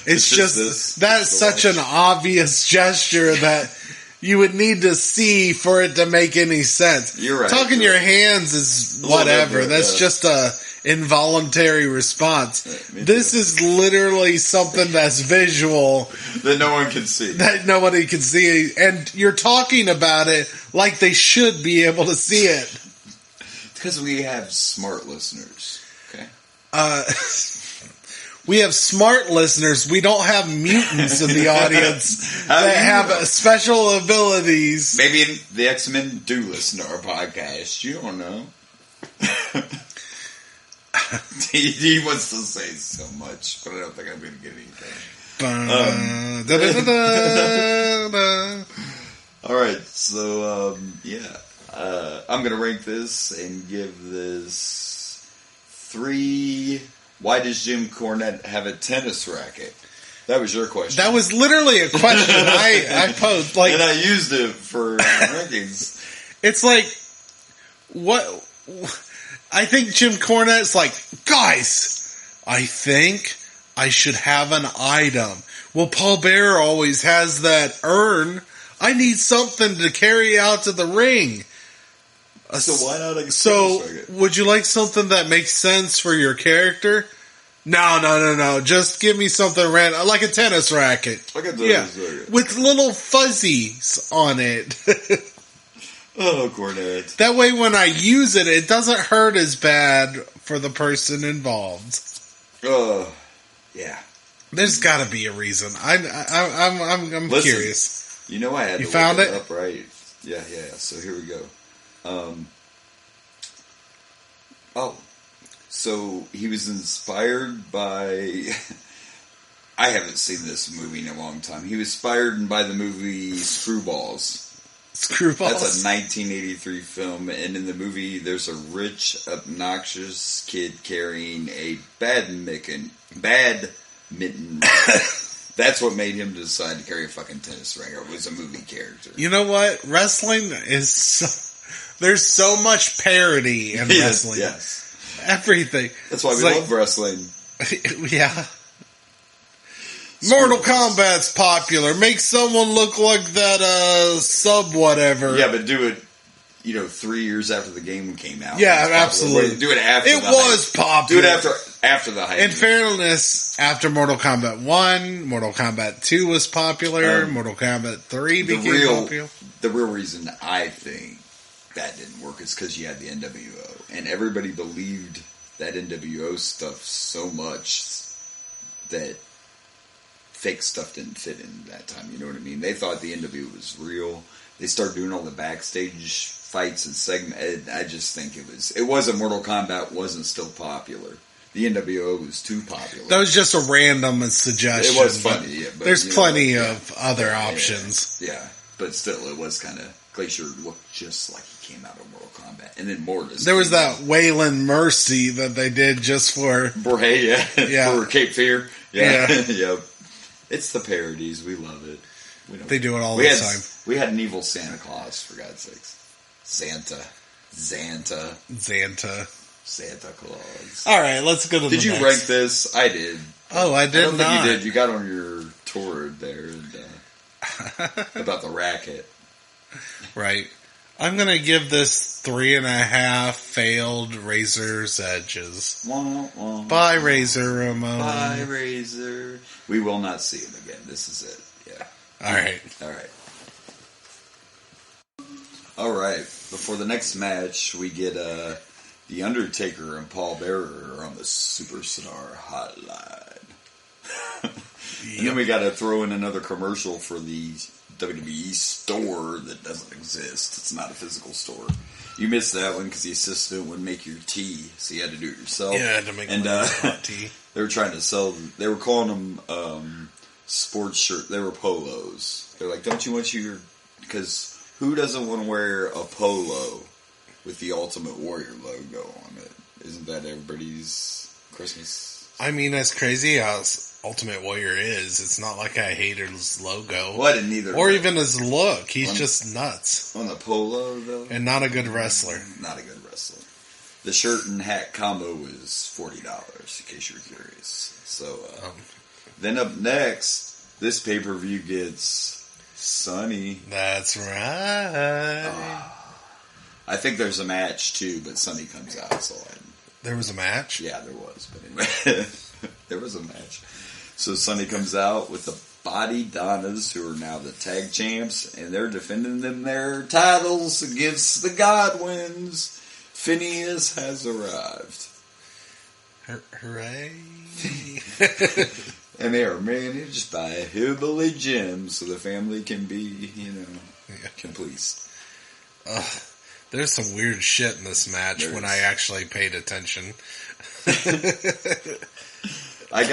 it's just that's such an obvious gesture that you would need to see for it to make any sense. You're right. Talking your hands is whatever. That's just a involuntary response. This is literally something that's visual that no one can see. That nobody can see, and you're talking about it like they should be able to see it. Because we have smart listeners, okay? We have smart listeners. We don't have mutants in the audience that have special abilities. Maybe the X-Men do listen to our podcast. You don't know. he wants to say so much, but I don't think I'm going to get anything. All right, so, I'm going to rank this and give this 3. Why does Jim Cornette have a tennis racket? That was your question. That was literally a question I posed. And I used it for rankings. It's like, what? I think Jim Cornette's like, guys, I think I should have an item. Well, Paul Bearer always has that urn. I need something to carry out to the ring. So why not a tennis racket? Would you like something that makes sense for your character? No. Just give me something random, like a tennis racket. Like a tennis racket. With little fuzzies on it. Oh, Cornette. That way when I use it, it doesn't hurt as bad for the person involved. Yeah. There's got to be a reason. I'm curious. You know I had to found look it up, right? Yeah. So here we go. So he was inspired by I haven't seen this movie in a long time. He was inspired by the movie Screwballs. Screwballs? That's a 1983 film, and in the movie, there's a rich, obnoxious kid carrying a badminton. That's what made him decide to carry a fucking tennis racket. It was a movie character. You know what? Wrestling is there's so much parody in wrestling. Yes. Everything. That's why we love wrestling. Yeah. Mortal Kombat's popular. Make someone look like that sub whatever. Yeah, but do it, 3 years after the game came out. Yeah, absolutely. Do it after it was popular. Do it after the hype. In fairness, after Mortal Kombat 1, Mortal Kombat 2 was popular, Mortal Kombat 3 became popular. The real reason I think that didn't work is because you had the NWO. And everybody believed that NWO stuff so much that fake stuff didn't fit in that time. You know what I mean? They thought the NWO was real. They started doing all the backstage fights and segments. I just think it wasn't Mortal Kombat wasn't still popular. The NWO was too popular. That was just a random suggestion. It was funny. Yeah, but, there's plenty of other options. Yeah, but still, it was kind of Glacier looked just like he came out of Mortal Kombat, and then Mortis. There was that Waylon Mercy that they did just for for Cape Fear. Yeah. Yep. It's the parodies. We love it. They do it all the time. We had an evil Santa Claus, for God's sakes. Santa Claus. All right, let's go to the Did you next. rank this? I did. Oh, I did I don't not. think you did. You got on your tour there about the racket. Right. I'm going to give this 3.5 failed Razor's Edges. Bye, Razor Ramon. Bye, Razor. We will not see him again. This is it. Yeah. All right. All right. Before the next match, we get The Undertaker and Paul Bearer on the Superstar Hotline. And then we got to throw in another commercial for the WWE store that doesn't exist. It's not a physical store. You missed that one because the assistant would make your tea, so you had to do it yourself. Yeah, I had to make hot tea. They were trying to sell. They were calling them sports shirt. They were polos. They're like, don't you want because who doesn't want to wear a polo with the Ultimate Warrior logo on it? Isn't that everybody's Christmas? I mean, as crazy as Ultimate Warrior is, it's not like I hate his logo. Well, I didn't either. Or even his look. He's just nuts. On the polo, though? And not a good wrestler. Not a good wrestler. The shirt and hat combo was $40, in case you're curious. So, then up next, this pay-per-view gets Sunny. That's right. I think there's a match, too, but Sunny comes out, so There was a match? Yeah, there was, but anyway. There was a match. So Sunny comes out with the Body Donnas, who are now the tag champs, and they're defending their titles against the Godwins. Phineas has arrived. Hooray. And they are managed by Hillbilly Jim, so the family can be, complete. There's some weird shit in this match when I actually paid attention. I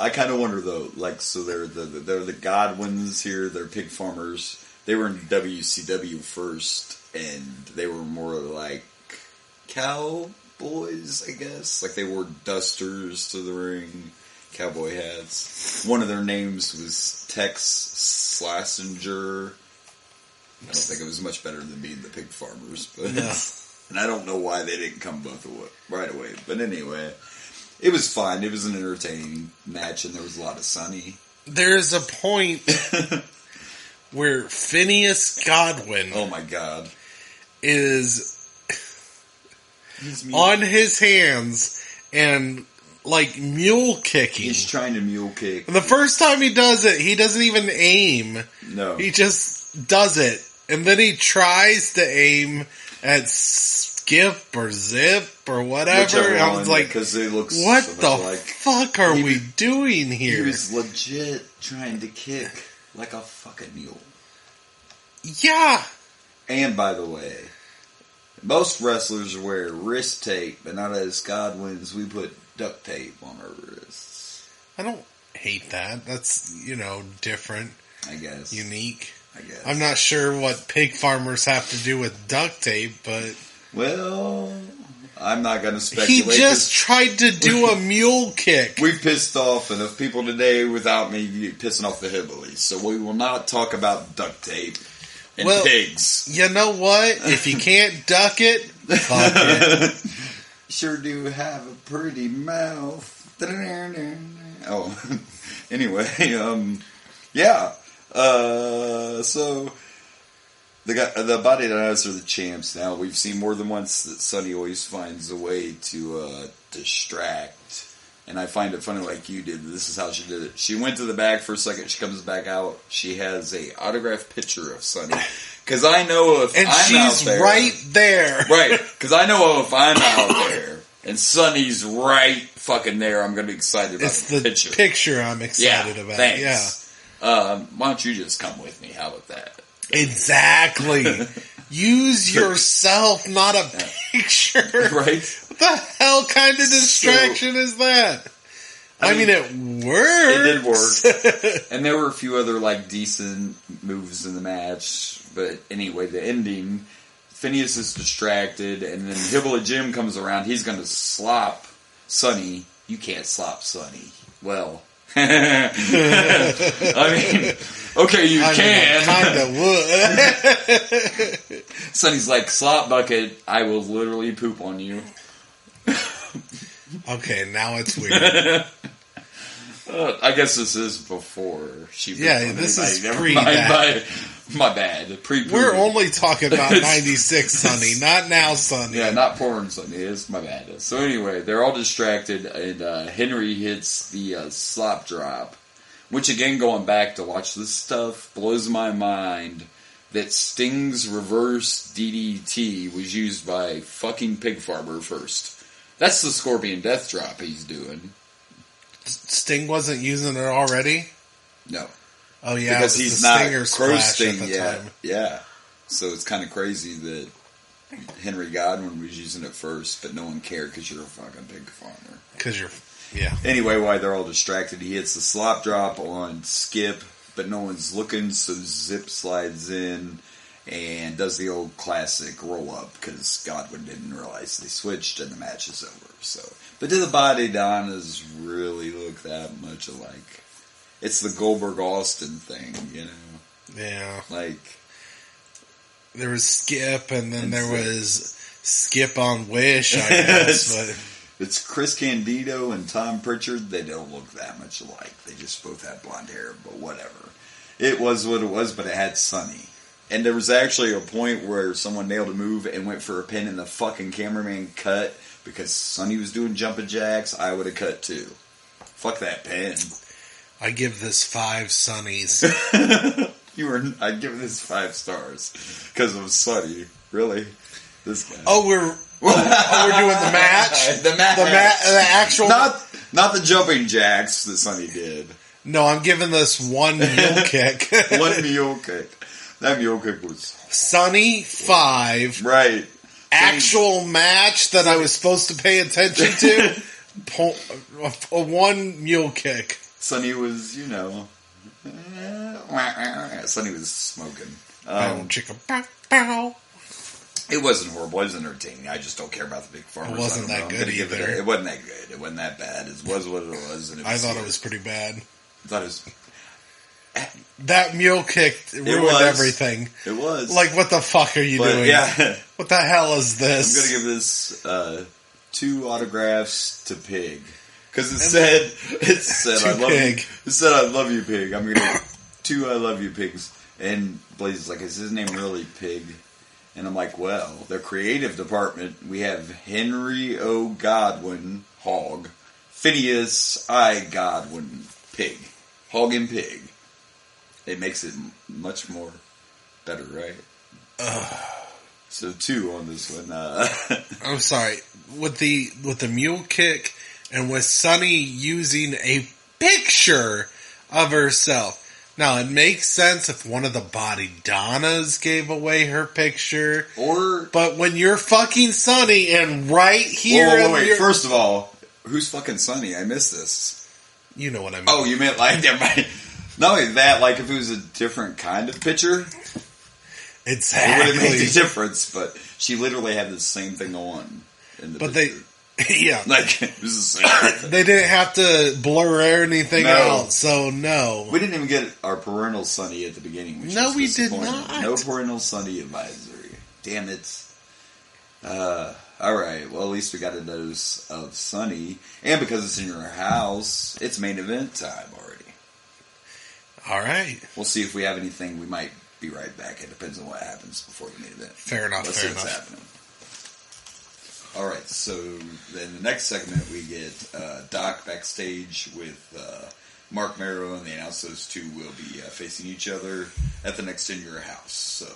kind of wonder though, so they're the Godwins here. They're pig farmers. They were in WCW first, and they were more like cowboys, I guess. Like they wore dusters to the ring, cowboy hats. One of their names was Tex Slazenger. I don't think it was much better than being the pig farmers, but no. And I don't know why they didn't come both right away. But anyway. It was fun. It was an entertaining match, and there was a lot of Sunny. There's a point where Phineas Godwin, oh my god, is on his hands and mule kicking. He's trying to mule kick. And the first time he does it, he doesn't even aim. No, he just does it, and then he tries to aim at Skip or Zip or whatever. I was like, because it looks what so the fuck are we doing here? He was legit trying to kick like a fucking mule. Yeah. And by the way, most wrestlers wear wrist tape, but not as Godwins. We put duct tape on our wrists. I don't hate that. That's, different, I guess. unique. I guess. I'm not sure what pig farmers have to do with duct tape, but... Well, I'm not going to speculate. He just tried to do a mule kick. We pissed off enough people today without me pissing off the hillbillies, so we will not talk about duct tape and pigs. You know what? If you can't duck it, fuck it. Sure do have a pretty mouth. Oh, anyway, yeah. So the Body Dinos are the champs now. We've seen more than once that Sunny always finds a way to distract, and I find it funny, like you did. This is how she did it. She went to the back for a second. She comes back out. She has a autographed picture of Sunny. Because I know if I'm out there, right there, right? Because I know if I'm out there and Sunny's right fucking there, I'm going to be excited about the picture. Picture I'm excited about. Thanks. Yeah. Why don't you just come with me? How about that? Exactly. Use yourself, not a picture. Right? What the hell kind of distraction is that? I mean, it worked. It did work. And there were a few other, decent moves in the match. But anyway, the ending, Phineas is distracted, and then Hillbilly Jim comes around. He's going to slop Sunny. You can't slop Sunny. Well... I mean, okay, you can. Kind of would. Sonny's like, slop bucket, I will literally poop on you. Okay, now it's weird. I guess this is before she pooped on this anybody. is pre that. My bad. Pre-poop. We're only talking about 96 Sunny, not now Sunny. Yeah, not porn Sunny. It's my bad. So anyway, they're all distracted, and Henry hits the slop drop, which again, going back to watch this stuff, blows my mind that Sting's reverse DDT was used by fucking Pig Farmer first. That's the Scorpion Death Drop he's doing. Sting wasn't using it already? No. Oh yeah, because he's not Crow Sting yet. Time. Yeah, so it's kind of crazy that Henry Godwin was using it first, but no one cared because you're a fucking pig farmer. Because yeah. Anyway, while they're all distracted, he hits the slop drop on Skip, but no one's looking, so Zip slides in and does the old classic roll up because Godwin didn't realize they switched and the match is over. So, but do the Body Donnas really look that much alike? It's the Goldberg-Austin thing, Yeah. There was Skip, and then there was Skip on Wish, I guess. But it's Chris Candido and Tom Pritchard. They don't look that much alike. They just both have blonde hair, but whatever. It was what it was, but it had Sunny. And there was actually a point where someone nailed a move and went for a pin, and the fucking cameraman cut because Sunny was doing jumping jacks. I would have cut too. Fuck that pin. I give this 5 Sunnies. I'd give this 5 stars because it was Sunny. Really, this guy. Oh, we're doing the match. The actual. Not the jumping jacks that Sunny did. No, I'm giving this 1 mule kick. 1 mule kick. That mule kick was Sunny 5. Right. Actual match that I was supposed to pay attention to. A 1 mule kick. Sunny was, Sunny was smoking. Chicka bow bow. It wasn't horrible. It was entertaining. I just don't care about the big farmers. It wasn't that good either. It wasn't that good. It wasn't that bad. It was what it was. And I thought it was pretty bad. I thought it was... That mule kick ruined everything. It was. Like, what the fuck are you doing? Yeah. What the hell is this? I'm going to give this 2 autographs to Pig. Because it said I love you. It said I love you, Pig. I'm gonna 2 I love you pigs. And Blaze is like, is his name really Pig? And I'm like, well, their creative department, we have Henry O. Godwin, Hog, Phineas I. Godwin, Pig, Hog and Pig. It makes it much more better, right? So 2 on this one. I'm sorry, with the mule kick. And with Sunny using a picture of herself. Now, it makes sense if one of the Body Donnas gave away her picture. But when you're fucking Sunny and right here... Wait. First of all, who's fucking Sunny? I missed this. You know what I mean. Oh, you meant like, not only that, like if it was a different kind of picture, exactly. it would have made a difference, but she literally had the same thing on in the picture. Yeah. Like, it was the same thing. They didn't have to blur anything out, so no. We didn't even get our parental Sunny at the beginning. Which No, was we did disappointing. not. No parental Sunny advisory. Damn it. Alright, well at least we got a dose of Sunny. And because it's in your house, it's main event time already. Alright. We'll see if we have anything. We might be right back. It depends on what happens before the main event. Fair enough, Let's see what's happening. Alright, so then the next segment we get Doc backstage with Mark Merrow, and they announce those two will be facing each other at the next In Your House. So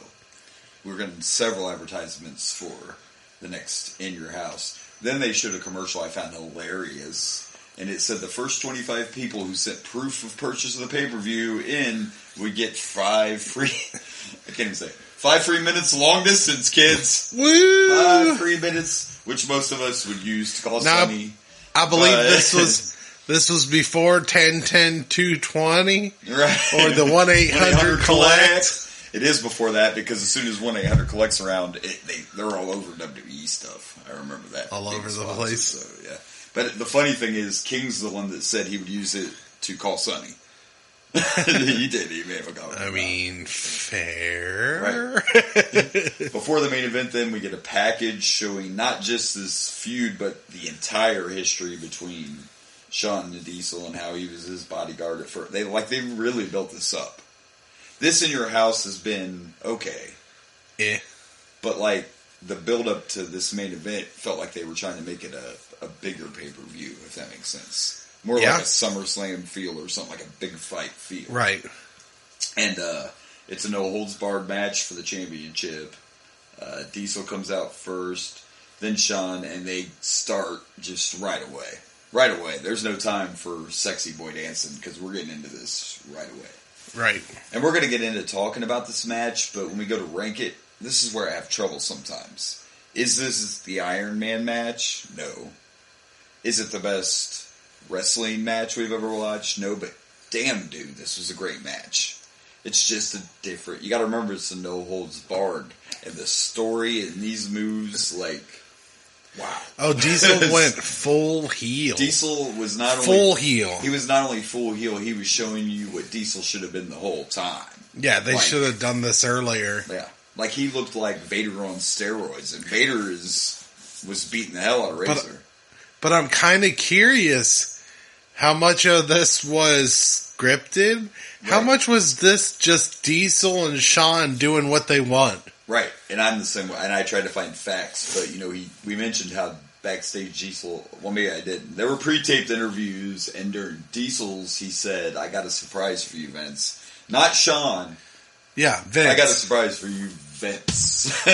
we're getting several advertisements for the next In Your House. Then they showed a commercial I found hilarious, and it said the first 25 people who sent proof of purchase of the pay-per-view in would get 5 free, I can't even say, 5 free minutes long distance, kids. Woo! 5 free minutes, which most of us would use to call Now, Sunny. I believe this was before 10-10-220, Right. or the 1-800 collect. It is before that, because as soon as 1-800 collects around, they're all over WWE stuff. I remember that. All over the place. So, yeah. But the funny thing is, King's the one that said he would use it to call Sunny. He did. He may have got I mean, fair. Right. Before the main event, then, we get a package showing not just this feud, but the entire history between Shawn and Diesel and how he was his bodyguard at first. They really built this up. This In Your House has been okay. Yeah. But, like, the build-up to this main event felt like they were trying to make it a bigger pay-per-view, if that makes sense. More like a SummerSlam feel or something, like a big fight feel. Right. And it's a no-holds-barred match for the championship. Diesel comes out first, then Shawn, and they start just right away. Right away. There's no time for sexy boy dancing, because we're getting into this right away. Right. And we're going to get into talking about this match, but when we go to rank it, this is where I have trouble sometimes. Is this the Iron Man match? No. Is it the best wrestling match we've ever watched? No, but damn, dude, this was a great match. It's just a different... You got to remember, it's a no-holds-barred. And the story and these moves, like... Wow. Oh, Diesel went full heel. Diesel was not only... Full heel. He was not only full heel, he was showing you what Diesel should have been the whole time. Yeah, they should have done this earlier. Yeah. Like, he looked like Vader on steroids, and Vader was beating the hell out of Razor. But I'm kind of curious how much of this was scripted. Right. How much was this just Diesel and Shawn doing what they want? Right, and I'm the same way. And I tried to find facts, but we mentioned how backstage Diesel. Well, maybe I didn't. There were pre-taped interviews, and during Diesel's, he said, "I got a surprise for you, Vince." Not Shawn. Yeah, Vince. I got a surprise for you, Vince.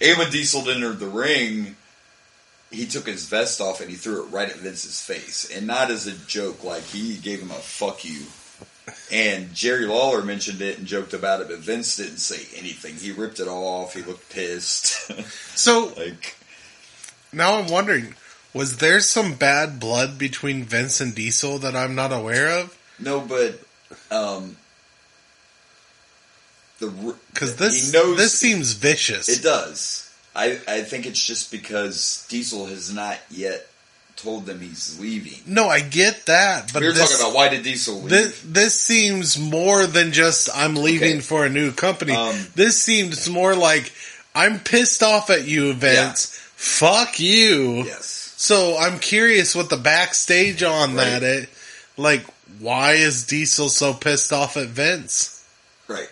And when Diesel entered the ring, he took his vest off and he threw it right at Vince's face, and not as a joke. Like, he gave him a "fuck you." And Jerry Lawler mentioned it and joked about it, but Vince didn't say anything. He ripped it off. He looked pissed. So, now I'm wondering, was there some bad blood between Vince and Diesel that I'm not aware of? No, but because this seems vicious. It does. I think it's just because Diesel has not yet told them he's leaving. No, I get that, but we were talking about why did Diesel leave. This seems more than just I'm leaving for a new company. This seems more like I'm pissed off at you, Vince. Yeah. Fuck you. Yes. So I'm curious what the backstage on that is. Like, why is Diesel so pissed off at Vince? Right.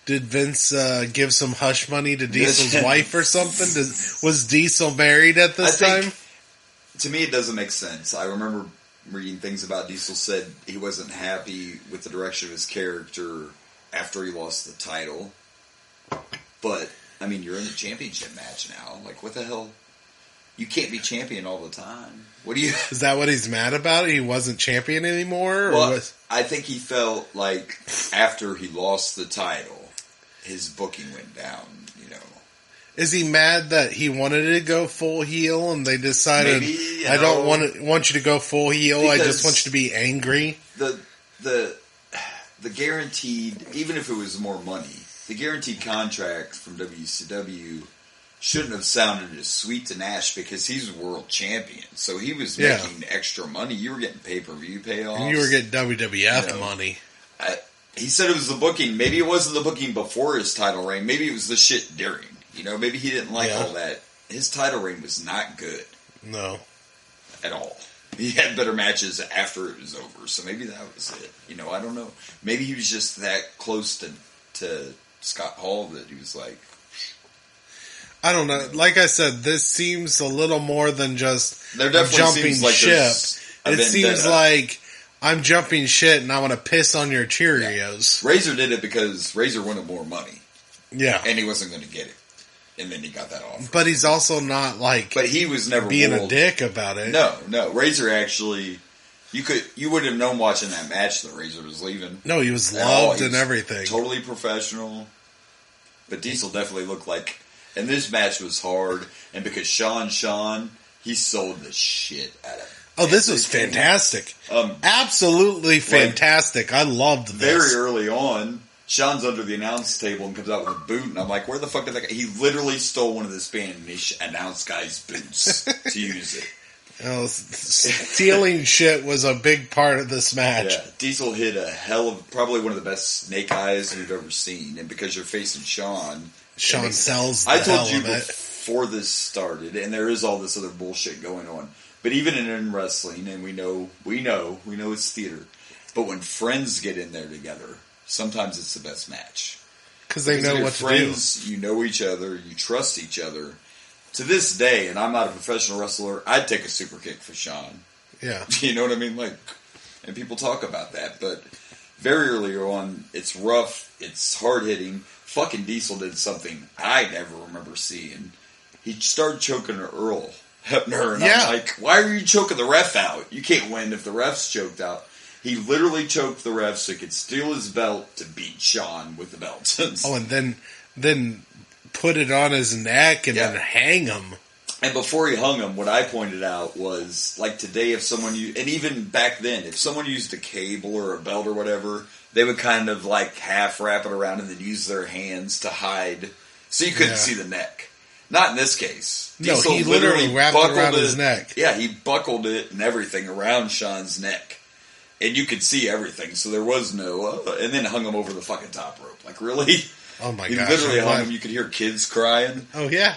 Did Vince give some hush money to Diesel's wife or something? Was Diesel married at this time? To me, it doesn't make sense. I remember reading things about Diesel said he wasn't happy with the direction of his character after he lost the title. But, I mean, you're in a championship match now. Like, what the hell? You can't be champion all the time. What do you... Is that what he's mad about? He wasn't champion anymore? Well, I think he felt like after he lost the title, his booking went down, Is he mad that he wanted to go full heel and they decided, Maybe, I don't want you to go full heel, I just want you to be angry? The guaranteed, even if it was more money, the guaranteed contract from WCW shouldn't have sounded as sweet to Nash because he's a world champion. So he was making extra money. You were getting pay-per-view payoffs. And you were getting WWF money. He said it was the booking. Maybe it wasn't the booking before his title reign. Maybe it was the shit during. Maybe he didn't like all that. His title reign was not good. No. At all. He had better matches after it was over, so maybe that was it. I don't know. Maybe he was just that close to Scott Hall that he was like... I don't know. Like I said, this seems a little more than just there definitely jumping seems like ship. It seems like I'm jumping shit and I want to piss on your Cheerios. Yeah. Razor did it because Razor wanted more money. Yeah. And he wasn't going to get it. And then he got that offer. But he's also not like... But he was never being a dick about it. No. Razor actually... You wouldn't have known watching that match that Razor was leaving. No, he was loved and everything. Totally professional. But Diesel definitely looked like... And this match was hard. And because Sean, he sold the shit out of it. Oh, this was fantastic. Absolutely fantastic. I loved this. Very early on, Sean's under the announce table and comes out with a boot. And I'm like, where the fuck did that guy... He literally stole one of this band and he announced guys' boots to use it. Stealing shit was a big part of this match. Yeah, Diesel hit a hell of... Probably one of the best snake eyes we've ever seen. And because you're facing Sean sells the I told hell you of it. before this started, and there is all this other bullshit going on. But even in wrestling, and we know it's theater. But when friends get in there together, sometimes it's the best match. Because they know what friends, to do. You know each other, you trust each other. To this day, and I'm not a professional wrestler, I'd take a super kick for Sean. Yeah. You know what I mean? And people talk about that, but very early on, it's rough, it's hard-hitting. Fucking Diesel did something I never remember seeing. He started choking Earl Hebner, and I'm like, why are you choking the ref out? You can't win if the ref's choked out. He literally choked the ref so he could steal his belt to beat Sean with the belt. And then put it on his neck and then hang him. And before he hung him, what I pointed out was, like today, if someone used, and even back then, if someone used a cable or a belt or whatever, they would kind of like half wrap it around and then use their hands to hide, so you couldn't see the neck. Not in this case. No, he literally wrapped it around his neck. Yeah, he buckled it and everything around Sean's neck. And you could see everything, so there was no... and then hung him over the fucking top rope. Like, really? Oh my gosh. He literally hung him. You could hear kids crying. Oh, yeah.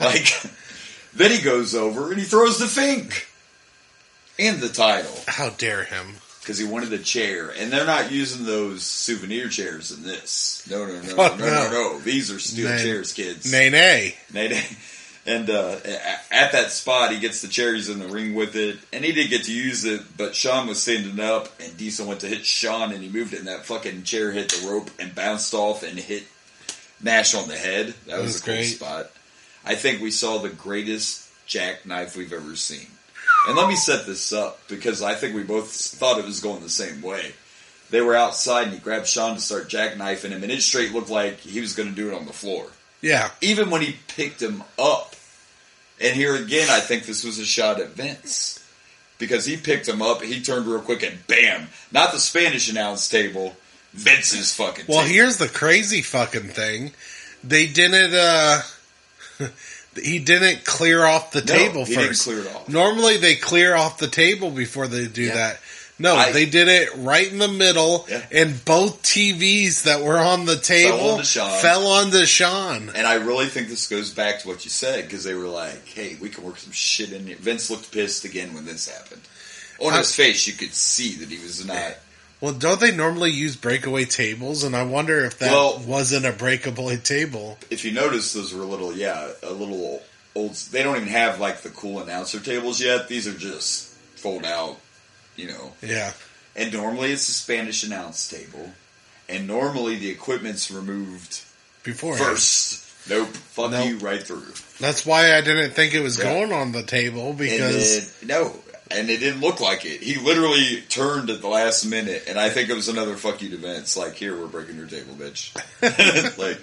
Then he goes over and he throws the Fink. And the title. How dare him. Because he wanted a chair. And they're not using those souvenir chairs in this. No. These are steel chairs, kids. Nay. And at that spot, he gets the chair, he's in the ring with it, and he didn't get to use it, but Sean was standing up, and Diesel went to hit Sean, and he moved it, and that fucking chair hit the rope and bounced off and hit Nash on the head. That was a cool spot. I think we saw the greatest jackknife we've ever seen. And let me set this up, because I think we both thought it was going the same way. They were outside, and he grabbed Sean to start jackknifing him, and it straight looked like he was going to do it on the floor. Yeah. Even when he picked him up. And here again, I think this was a shot at Vince. Because he picked him up, he turned real quick, and bam! Not the Spanish announce table, Vince's fucking table. Well, here's the crazy fucking thing. They didn't, he didn't clear off the table first. He didn't clear it off. Normally, they clear off the table before they do that. No, they did it right in the middle, and both TVs that were on the table fell onto Sean. And I really think this goes back to what you said, because they were like, hey, we can work some shit in here. Vince looked pissed again when this happened. On his face, you could see that he was not... Well, don't they normally use breakaway tables? And I wonder if that wasn't a breakaway table. If you notice, those were a little old. They don't even have, like, the cool announcer tables yet. These are just fold out. Yeah. And normally it's a Spanish announce table. And normally the equipment's removed first. Nope. Fuck you right through. That's why I didn't think it was going on the table, because... And it didn't look like it. He literally turned at the last minute, and I think it was another fuck you to Vince. Like, here, we're breaking your table, bitch. Like,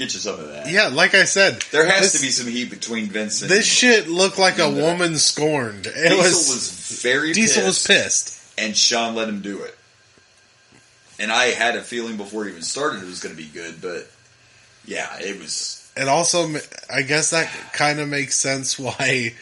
Get you some of that. Yeah, like I said, There has to be some heat between Vince and... This shit looked like a woman scorned. Diesel was very Diesel pissed. was pissed. And Shawn let him do it. And I had a feeling before it even started it was going to be good, but yeah, it was... And also, I guess that kind of makes sense why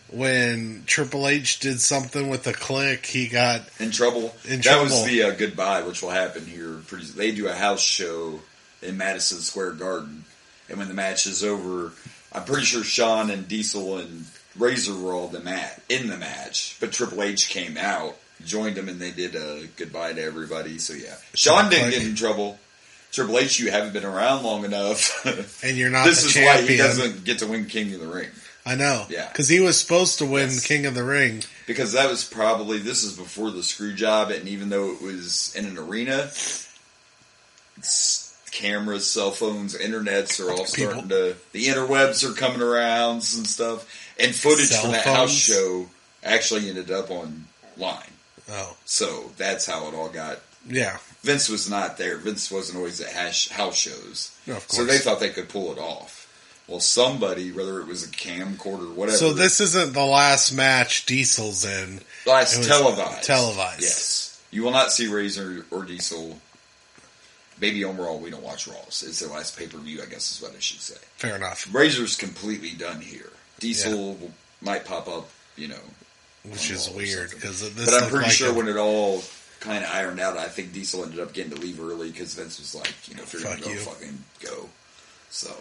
when Triple H did something with the Click, he got... In trouble. That was the goodbye, which will happen here. They do a house show in Madison Square Garden. And when the match is over, I'm pretty sure Shawn and Diesel and Razor were all in the match. But Triple H came out, joined them, and they did a goodbye to everybody. So yeah. Shawn didn't get in trouble. Triple H, you haven't been around long enough. And you're not This the is champion. why he doesn't get to win King of the Ring. I know. Yeah. Because he was supposed to win King of the Ring. Because that was probably, this is before the screw job, and even though it was in an arena, cameras, cell phones, internets are all starting to, the interwebs are coming around and stuff, and footage from that house show actually ended up online. Oh. So that's how it all got. Yeah. Vince was not there. Vince wasn't always at house shows. No, of course. So they thought they could pull it off. Well, somebody, whether it was a camcorder or whatever. So this isn't the last match Diesel's in. Last televised. Televised. Yes. You will not see Razor or Diesel. Maybe on Raw, we don't watch Raws. It's their last pay-per-view, I guess is what I should say. Fair enough. Razor's completely done here. Diesel might pop up, which is weird. But I'm pretty sure when it all kind of ironed out, I think Diesel ended up getting to leave early because Vince was like, if you're going to go, fucking go. So...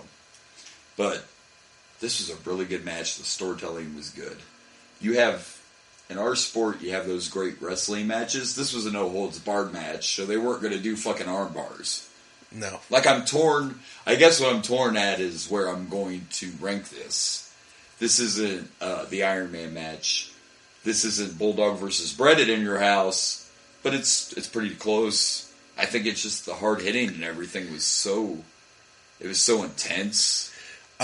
But this was a really good match. The storytelling was good. You have, in our sport, you have those great wrestling matches. This was a no-holds-barred match, so they weren't going to do fucking arm bars. No. Like, I'm torn. I guess what I'm torn at is where I'm going to rank this. This isn't the Iron Man match. This isn't Bulldog versus Bret in your house, but it's pretty close. I think it's just the hard hitting and everything was so intense.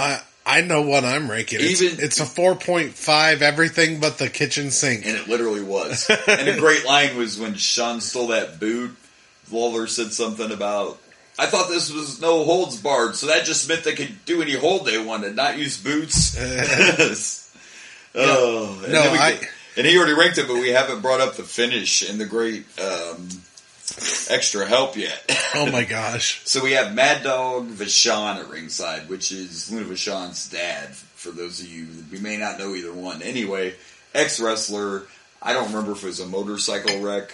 I know what I'm ranking. It's a 4.5, everything but the kitchen sink. And it literally was. And a great line was when Shawn stole that boot, Lawler said something about, I thought this was no holds barred, so that just meant they could do any hold they wanted, not use boots. And he already ranked it, but we haven't brought up the finish and the great extra help yet. Oh my gosh. So we have Mad Dog Vachon at ringside, which is Luna Vachon's dad, for those of you we may not know either one. Anyway, ex-wrestler, I don't remember if it was a motorcycle wreck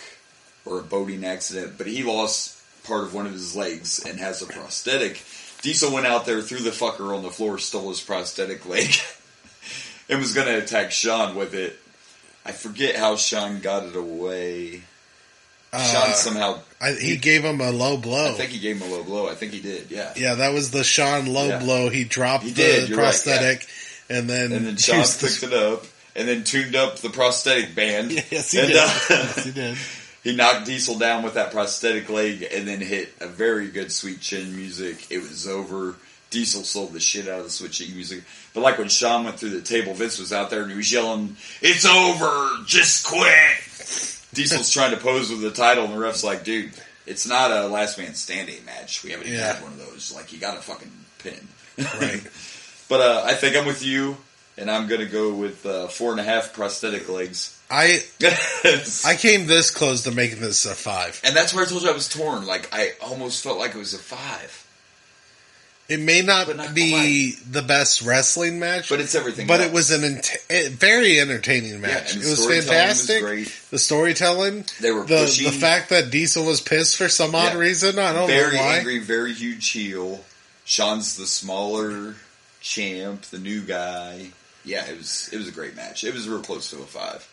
or a boating accident, but he lost part of one of his legs and has a prosthetic. Diesel went out there, threw the fucker on the floor, stole his prosthetic leg, and was going to attack Shawn with it. I forget how Shawn got it away. Shawn somehow... he gave him a low blow. I think he gave him a low blow. I think he did, yeah. Yeah, that was the Shawn low blow. He dropped the prosthetic, and then Shawn picked it up, and then tuned up the prosthetic band. Yes, he did. Yes, he did. He knocked Diesel down with that prosthetic leg, and then hit a very good Sweet Chin music. It was over. Diesel sold the shit out of the Sweet Chin music. But like when Shawn went through the table, Vince was out there, and he was yelling, "It's over! Just quit!" Diesel's trying to pose with the title, and the ref's like, dude, it's not a last man standing match. We haven't even had one of those. Like, you got a fucking pin. Right. But I think I'm with you, and I'm going to go with 4.5 prosthetic legs. I came this close to making this a 5. And that's where I told you I was torn. Like, I almost felt like it was a 5. It may not be the best wrestling match, but it's everything. But else. It was a very entertaining match. It was fantastic. The storytelling, they were the fact that Diesel was pissed for some odd reason. I don't know why. Very angry, very huge heel. Shawn's the smaller champ, the new guy. Yeah, it was a great match. It was real close to a 5.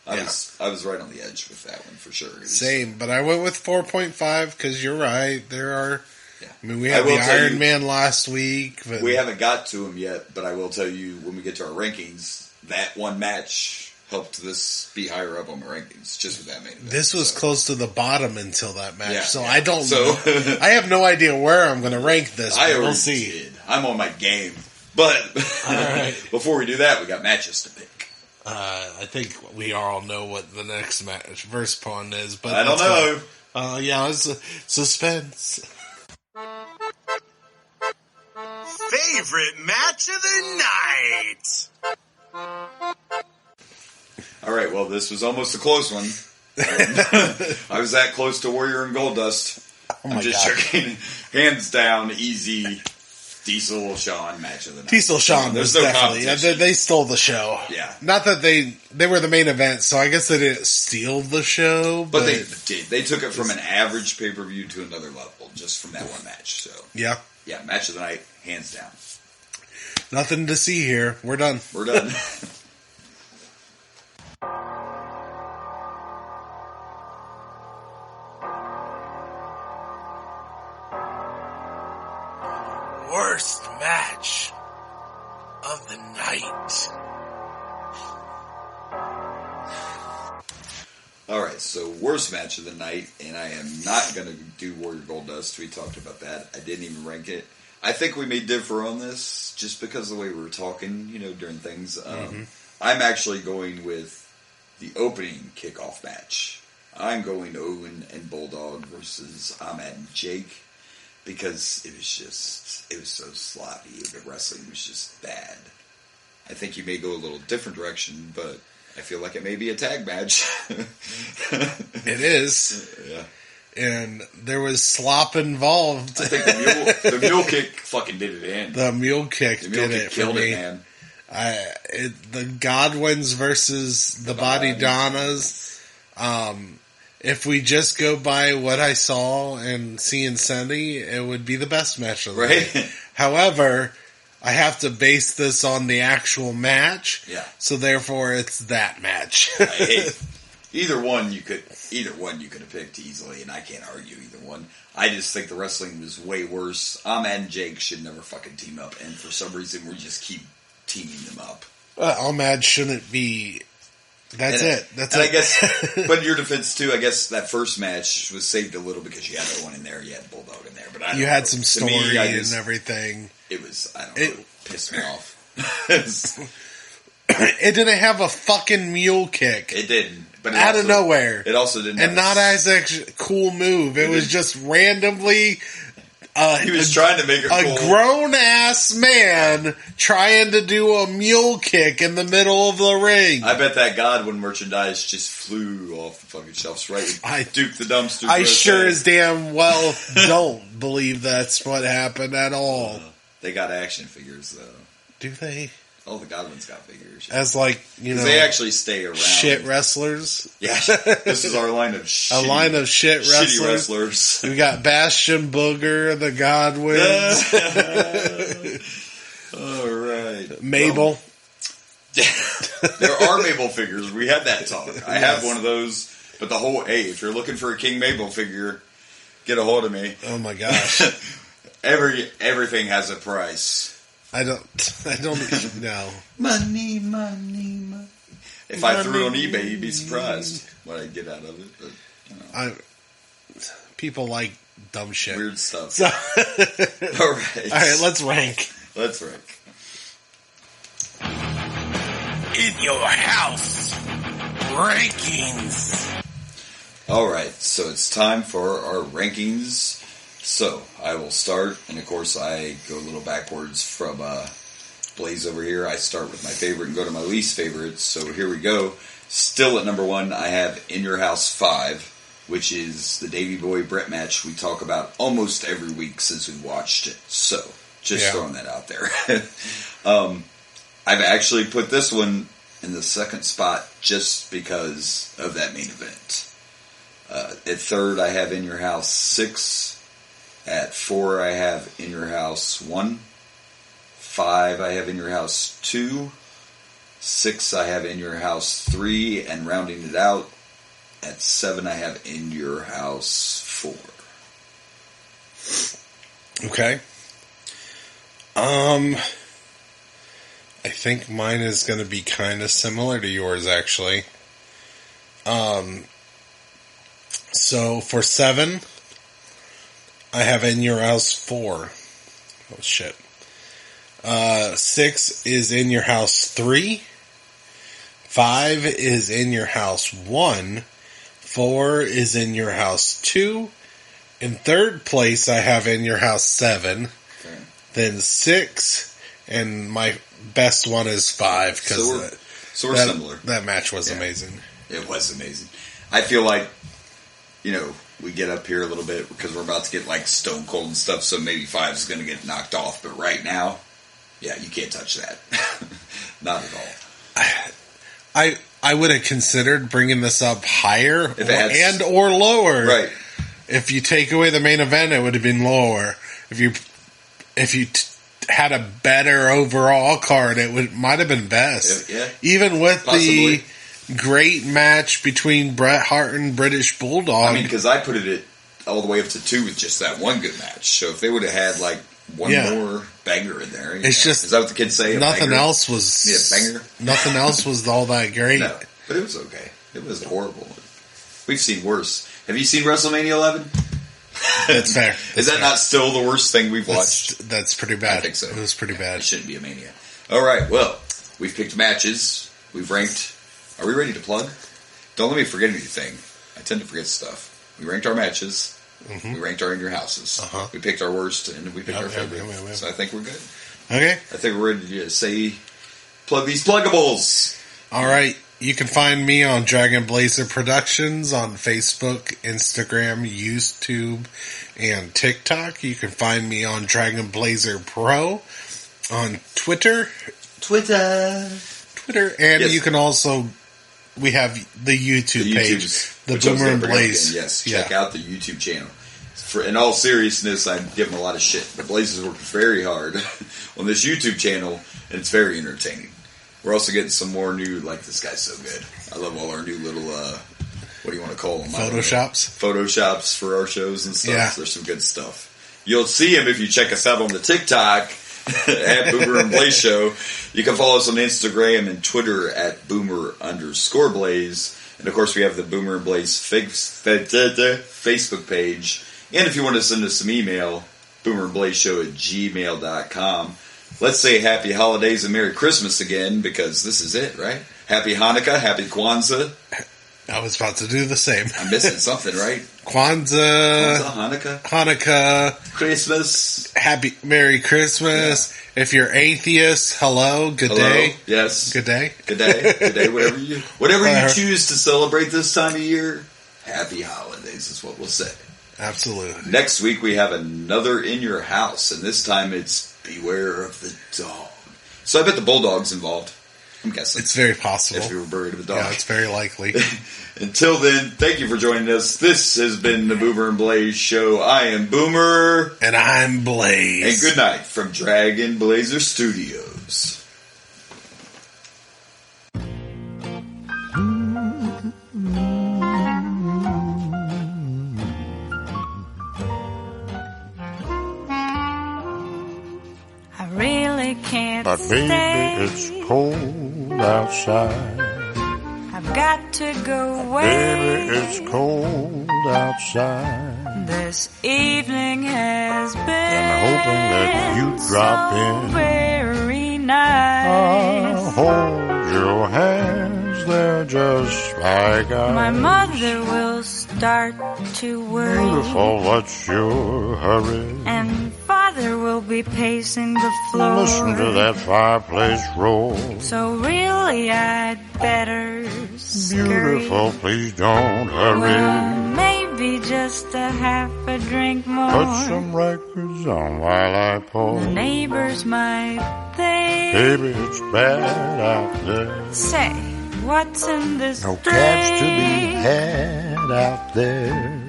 I was right on the edge with that one for sure. Same, but I went with 4.5 because you're right. There are. I mean, we had the Iron Man last week. But we haven't got to him yet, but I will tell you when we get to our rankings, that one match helped this be higher up on my rankings, just with that main event. This was close to the bottom until that match, I don't know. I have no idea where I'm going to rank this, but we'll see. Did. I'm on my game. But before we do that, we got matches to pick. I think we all know what the next match, verse pawn is, but I don't know. It's suspense. favorite match of the night. All right, well, this was almost a close one. I was that close to Warrior and Goldust. I'm just joking. Hands down, easy. Diesel Shawn match of the night. Diesel Shawn was definitely. They stole the show. Yeah. Not that they were the main event, so I guess they didn't steal the show. But they did. They took it from an average pay-per-view to another level just from that one match. So yeah. Yeah, match of the night, hands down. Nothing to see here. We're done. We're done. Worst match of the night. Alright, so worst match of the night, and I am not going to do Warrior Goldust. We talked about that. I didn't even rank it. I think we may differ on this just because of the way we were talking, during things. I'm actually going with the opening kickoff match. I'm going Owen and Bulldog versus Ahmed and Jake. Because it was so sloppy. The wrestling was just bad. I think you may go a little different direction, but I feel like it may be a tag match. It is. Yeah. And there was slop involved. I think the mule kick fucking did it in. The mule kick did it killed for me. it, man. The Godwins versus the Body Donnas. If we just go by what I saw and seeing Sunday, it would be the best match of the night. However, I have to base this on the actual match. Yeah. So therefore, it's that match. Either one you could have picked easily, and I can't argue either one. I just think the wrestling was way worse. Ahmed and Jake should never fucking team up, and for some reason we just keep teaming them up. Ahmed shouldn't be. That's it. I guess, but in your defense too, I guess that first match was saved a little because you had that one in there, you had Bulldog in there, but you had some story and everything. It was, I don't know, it pissed me off. It didn't have a fucking mule kick. It didn't, but out of nowhere. It also didn't, and not as a cool move. It was just randomly. He was trying to make it a cool. grown-ass man trying to do a mule kick in the middle of the ring. I bet that Godwin merchandise just flew off the fucking shelves right Duke the Dumpster. I sure as damn well don't believe that's what happened at all. They got action figures, though. Do they? Oh, the Godwins got figures. Yeah. As they actually stay around. Shit wrestlers. Yeah, this is our line of shitty, shitty wrestlers. We got Bastion Booger, the Godwins. All right, Mabel. There are Mabel figures. We had that talk. I have one of those. But if you're looking for a King Mabel figure, get a hold of me. Oh my gosh. Everything has a price. I don't know. Money. If I threw it on eBay, you'd be surprised what I'd get out of it. But, people like dumb shit. Weird stuff. So, All right, let's rank. In your house rankings. All right, so it's time for our rankings. So, I will start, and of course I go a little backwards from Blaze over here. I start with my favorite and go to my least favorite, so here we go. Still at number 1, I have In Your House 5, which is the Davey Boy Brett match we talk about almost every week since we watched it. So, just throwing that out there. I've actually put this one in the second spot just because of that main event. At third, I have In Your House 6. At 4, I have In Your House 1. 5, I have In Your House 2. 6, I have In Your House 3. And rounding it out, at 7, I have In Your House 4. Okay. I think mine is going to be kind of similar to yours, actually. So for 7, I have In Your House 4. Oh shit. 6 is In Your House 3. 5 is In Your House 1. 4 is In Your House 2. In third place, I have In Your House 7. Okay. then 6, and my best one is 5 because So we're similar. That match was amazing. It was amazing. I feel like, we get up here a little bit because we're about to get like Stone Cold and stuff, so maybe 5 is going to get knocked off. But right now, yeah, you can't touch that. Not at all. I would have considered bringing this up higher or lower. Right. If you take away the main event, it would have been lower. If you had a better overall card, it might have been best. Yeah. Even with Possibly. the great match between Bret Hart and British Bulldog. I mean, because I put it all the way up to 2 with just that one good match. So if they would have had like one more banger in there, it's just, is that what the kids say? Nothing else was banger. Nothing else was all that great. No, but it was okay. It was horrible. We've seen worse. Have you seen WrestleMania 11? That's fair. Is that not still the worst thing we've watched? That's pretty bad. I think so. It was pretty bad. It shouldn't be a Mania. All right, well, we've picked matches. We've ranked. Are we ready to plug? Don't let me forget anything. I tend to forget stuff. We ranked our matches. Mm-hmm. We ranked our in your houses. Uh-huh. We picked our worst, and we picked our favorite. So I think we're good. Okay. I think we're ready to say, plug these pluggables. All right. You can find me on Dragon Blazer Productions on Facebook, Instagram, YouTube, and TikTok. You can find me on Dragon Blazer Pro on Twitter. And you can also, we have the YouTube page, the Boomer and Blaze. Yes, check out the YouTube channel. In all seriousness, I give them a lot of shit. The Blazers work very hard on this YouTube channel, and it's very entertaining. We're also getting some more new, like, this guy's so good. I love all our new little, what do you want to call them? Photoshops for our shows and stuff. Yeah. There's some good stuff. You'll see him if you check us out on the TikTok at Boomer and Blaze Show. You can follow us on Instagram and Twitter at Boomer_Blaze. And, of course, we have the Boomer and Blaze Facebook page. And if you want to send us some email, boomerandblazeshow@gmail.com. Let's say happy holidays and Merry Christmas again, because this is it, right? Happy Hanukkah, happy Kwanzaa. I was about to do the same. I'm missing something, right? Kwanzaa, Hanukkah, Christmas, Merry Christmas. Yeah. If you're atheist, hello, good day. Yes. Good day. Whatever you choose to celebrate this time of year, happy holidays is what we'll say. Absolutely. Next week we have another In Your House, and this time it's Beware of the Dog. So I bet the Bulldog's involved. I'm guessing. It's very possible. If you were buried with a dog. Yeah, it's very likely. Until then, thank you for joining us. This has been the Boomer and Blaze Show. I am Boomer. And I'm Blaze. And good night from Dragon Blazer Studios. But baby, it's cold outside. I've got to go away. Baby, it's cold outside. This evening has been hoping that you drop in. Very nice. I'll hold your hands, they're just like ice. My mother will start to worry. Beautiful, what's your hurry? And Father will be pacing the floor. Listen to that fireplace roar. So really I'd better scurry. Beautiful, please don't hurry. Well, maybe just a half a drink more. Put some records on while I pour. The neighbors might think, baby, it's bad out there. Say, what's in this no drink? Cabs to be had out there.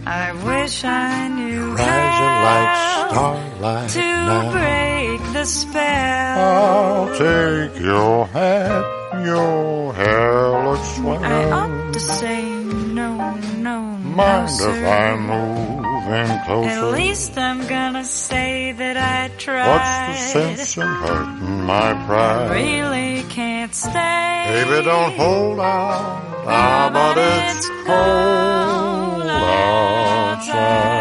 I wish I knew Rising like starlight to now. break the spell. I'll take your hat, your hair looks swell. I ought to say no, Mind sir. if I move in closer? At least I'm gonna say that I tried. What's the sense in hurting my pride? I really can't stay. Baby, don't hold out. But it's cold outside.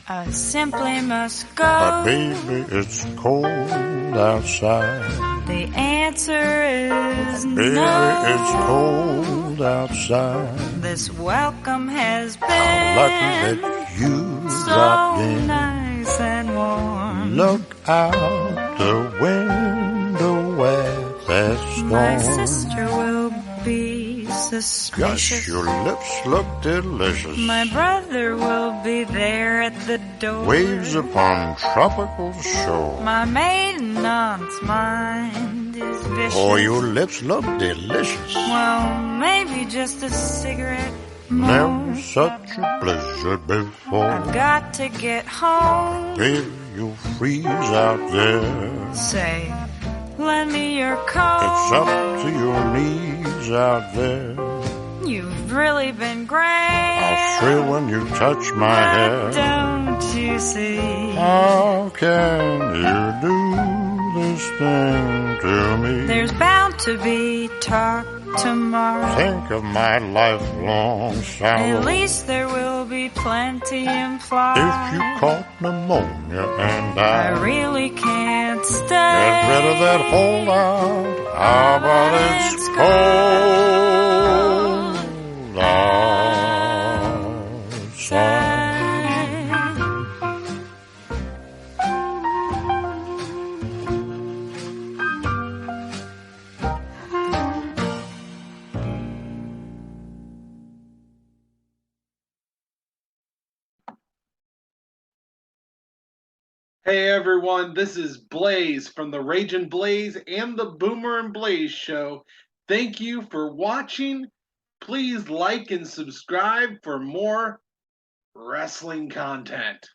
I simply must go. But baby, it's cold outside. The answer is Baby, no. it's cold outside. This welcome has Lucky that been you so dropped in. nice and warm. Look out the window at that My storm. sister will be Gosh, suspicious. your lips look delicious. My brother will be there at the door. Waves upon tropical shore. My maiden aunt's mind is vicious. Oh, your lips look delicious. Well, maybe just a cigarette more. Never such a blizzard before. I've got to get home. Baby, you'll freeze out there. Say, lend me your coat. It's up to your knees out there. You've really been great. I'll thrill when you touch my But hair. don't you see? How can you do this thing to me? There's bound to be talk tomorrow. Think of my lifelong sorrow. At least there will be plenty implied. If you caught pneumonia and I I really can't stay. get rid of that holdout, how about it's cold outside? Hey everyone, this is Blaze from the Ragin' Blaze and the Boomer and Blaze Show. Thank you for watching. Please like and subscribe for more wrestling content.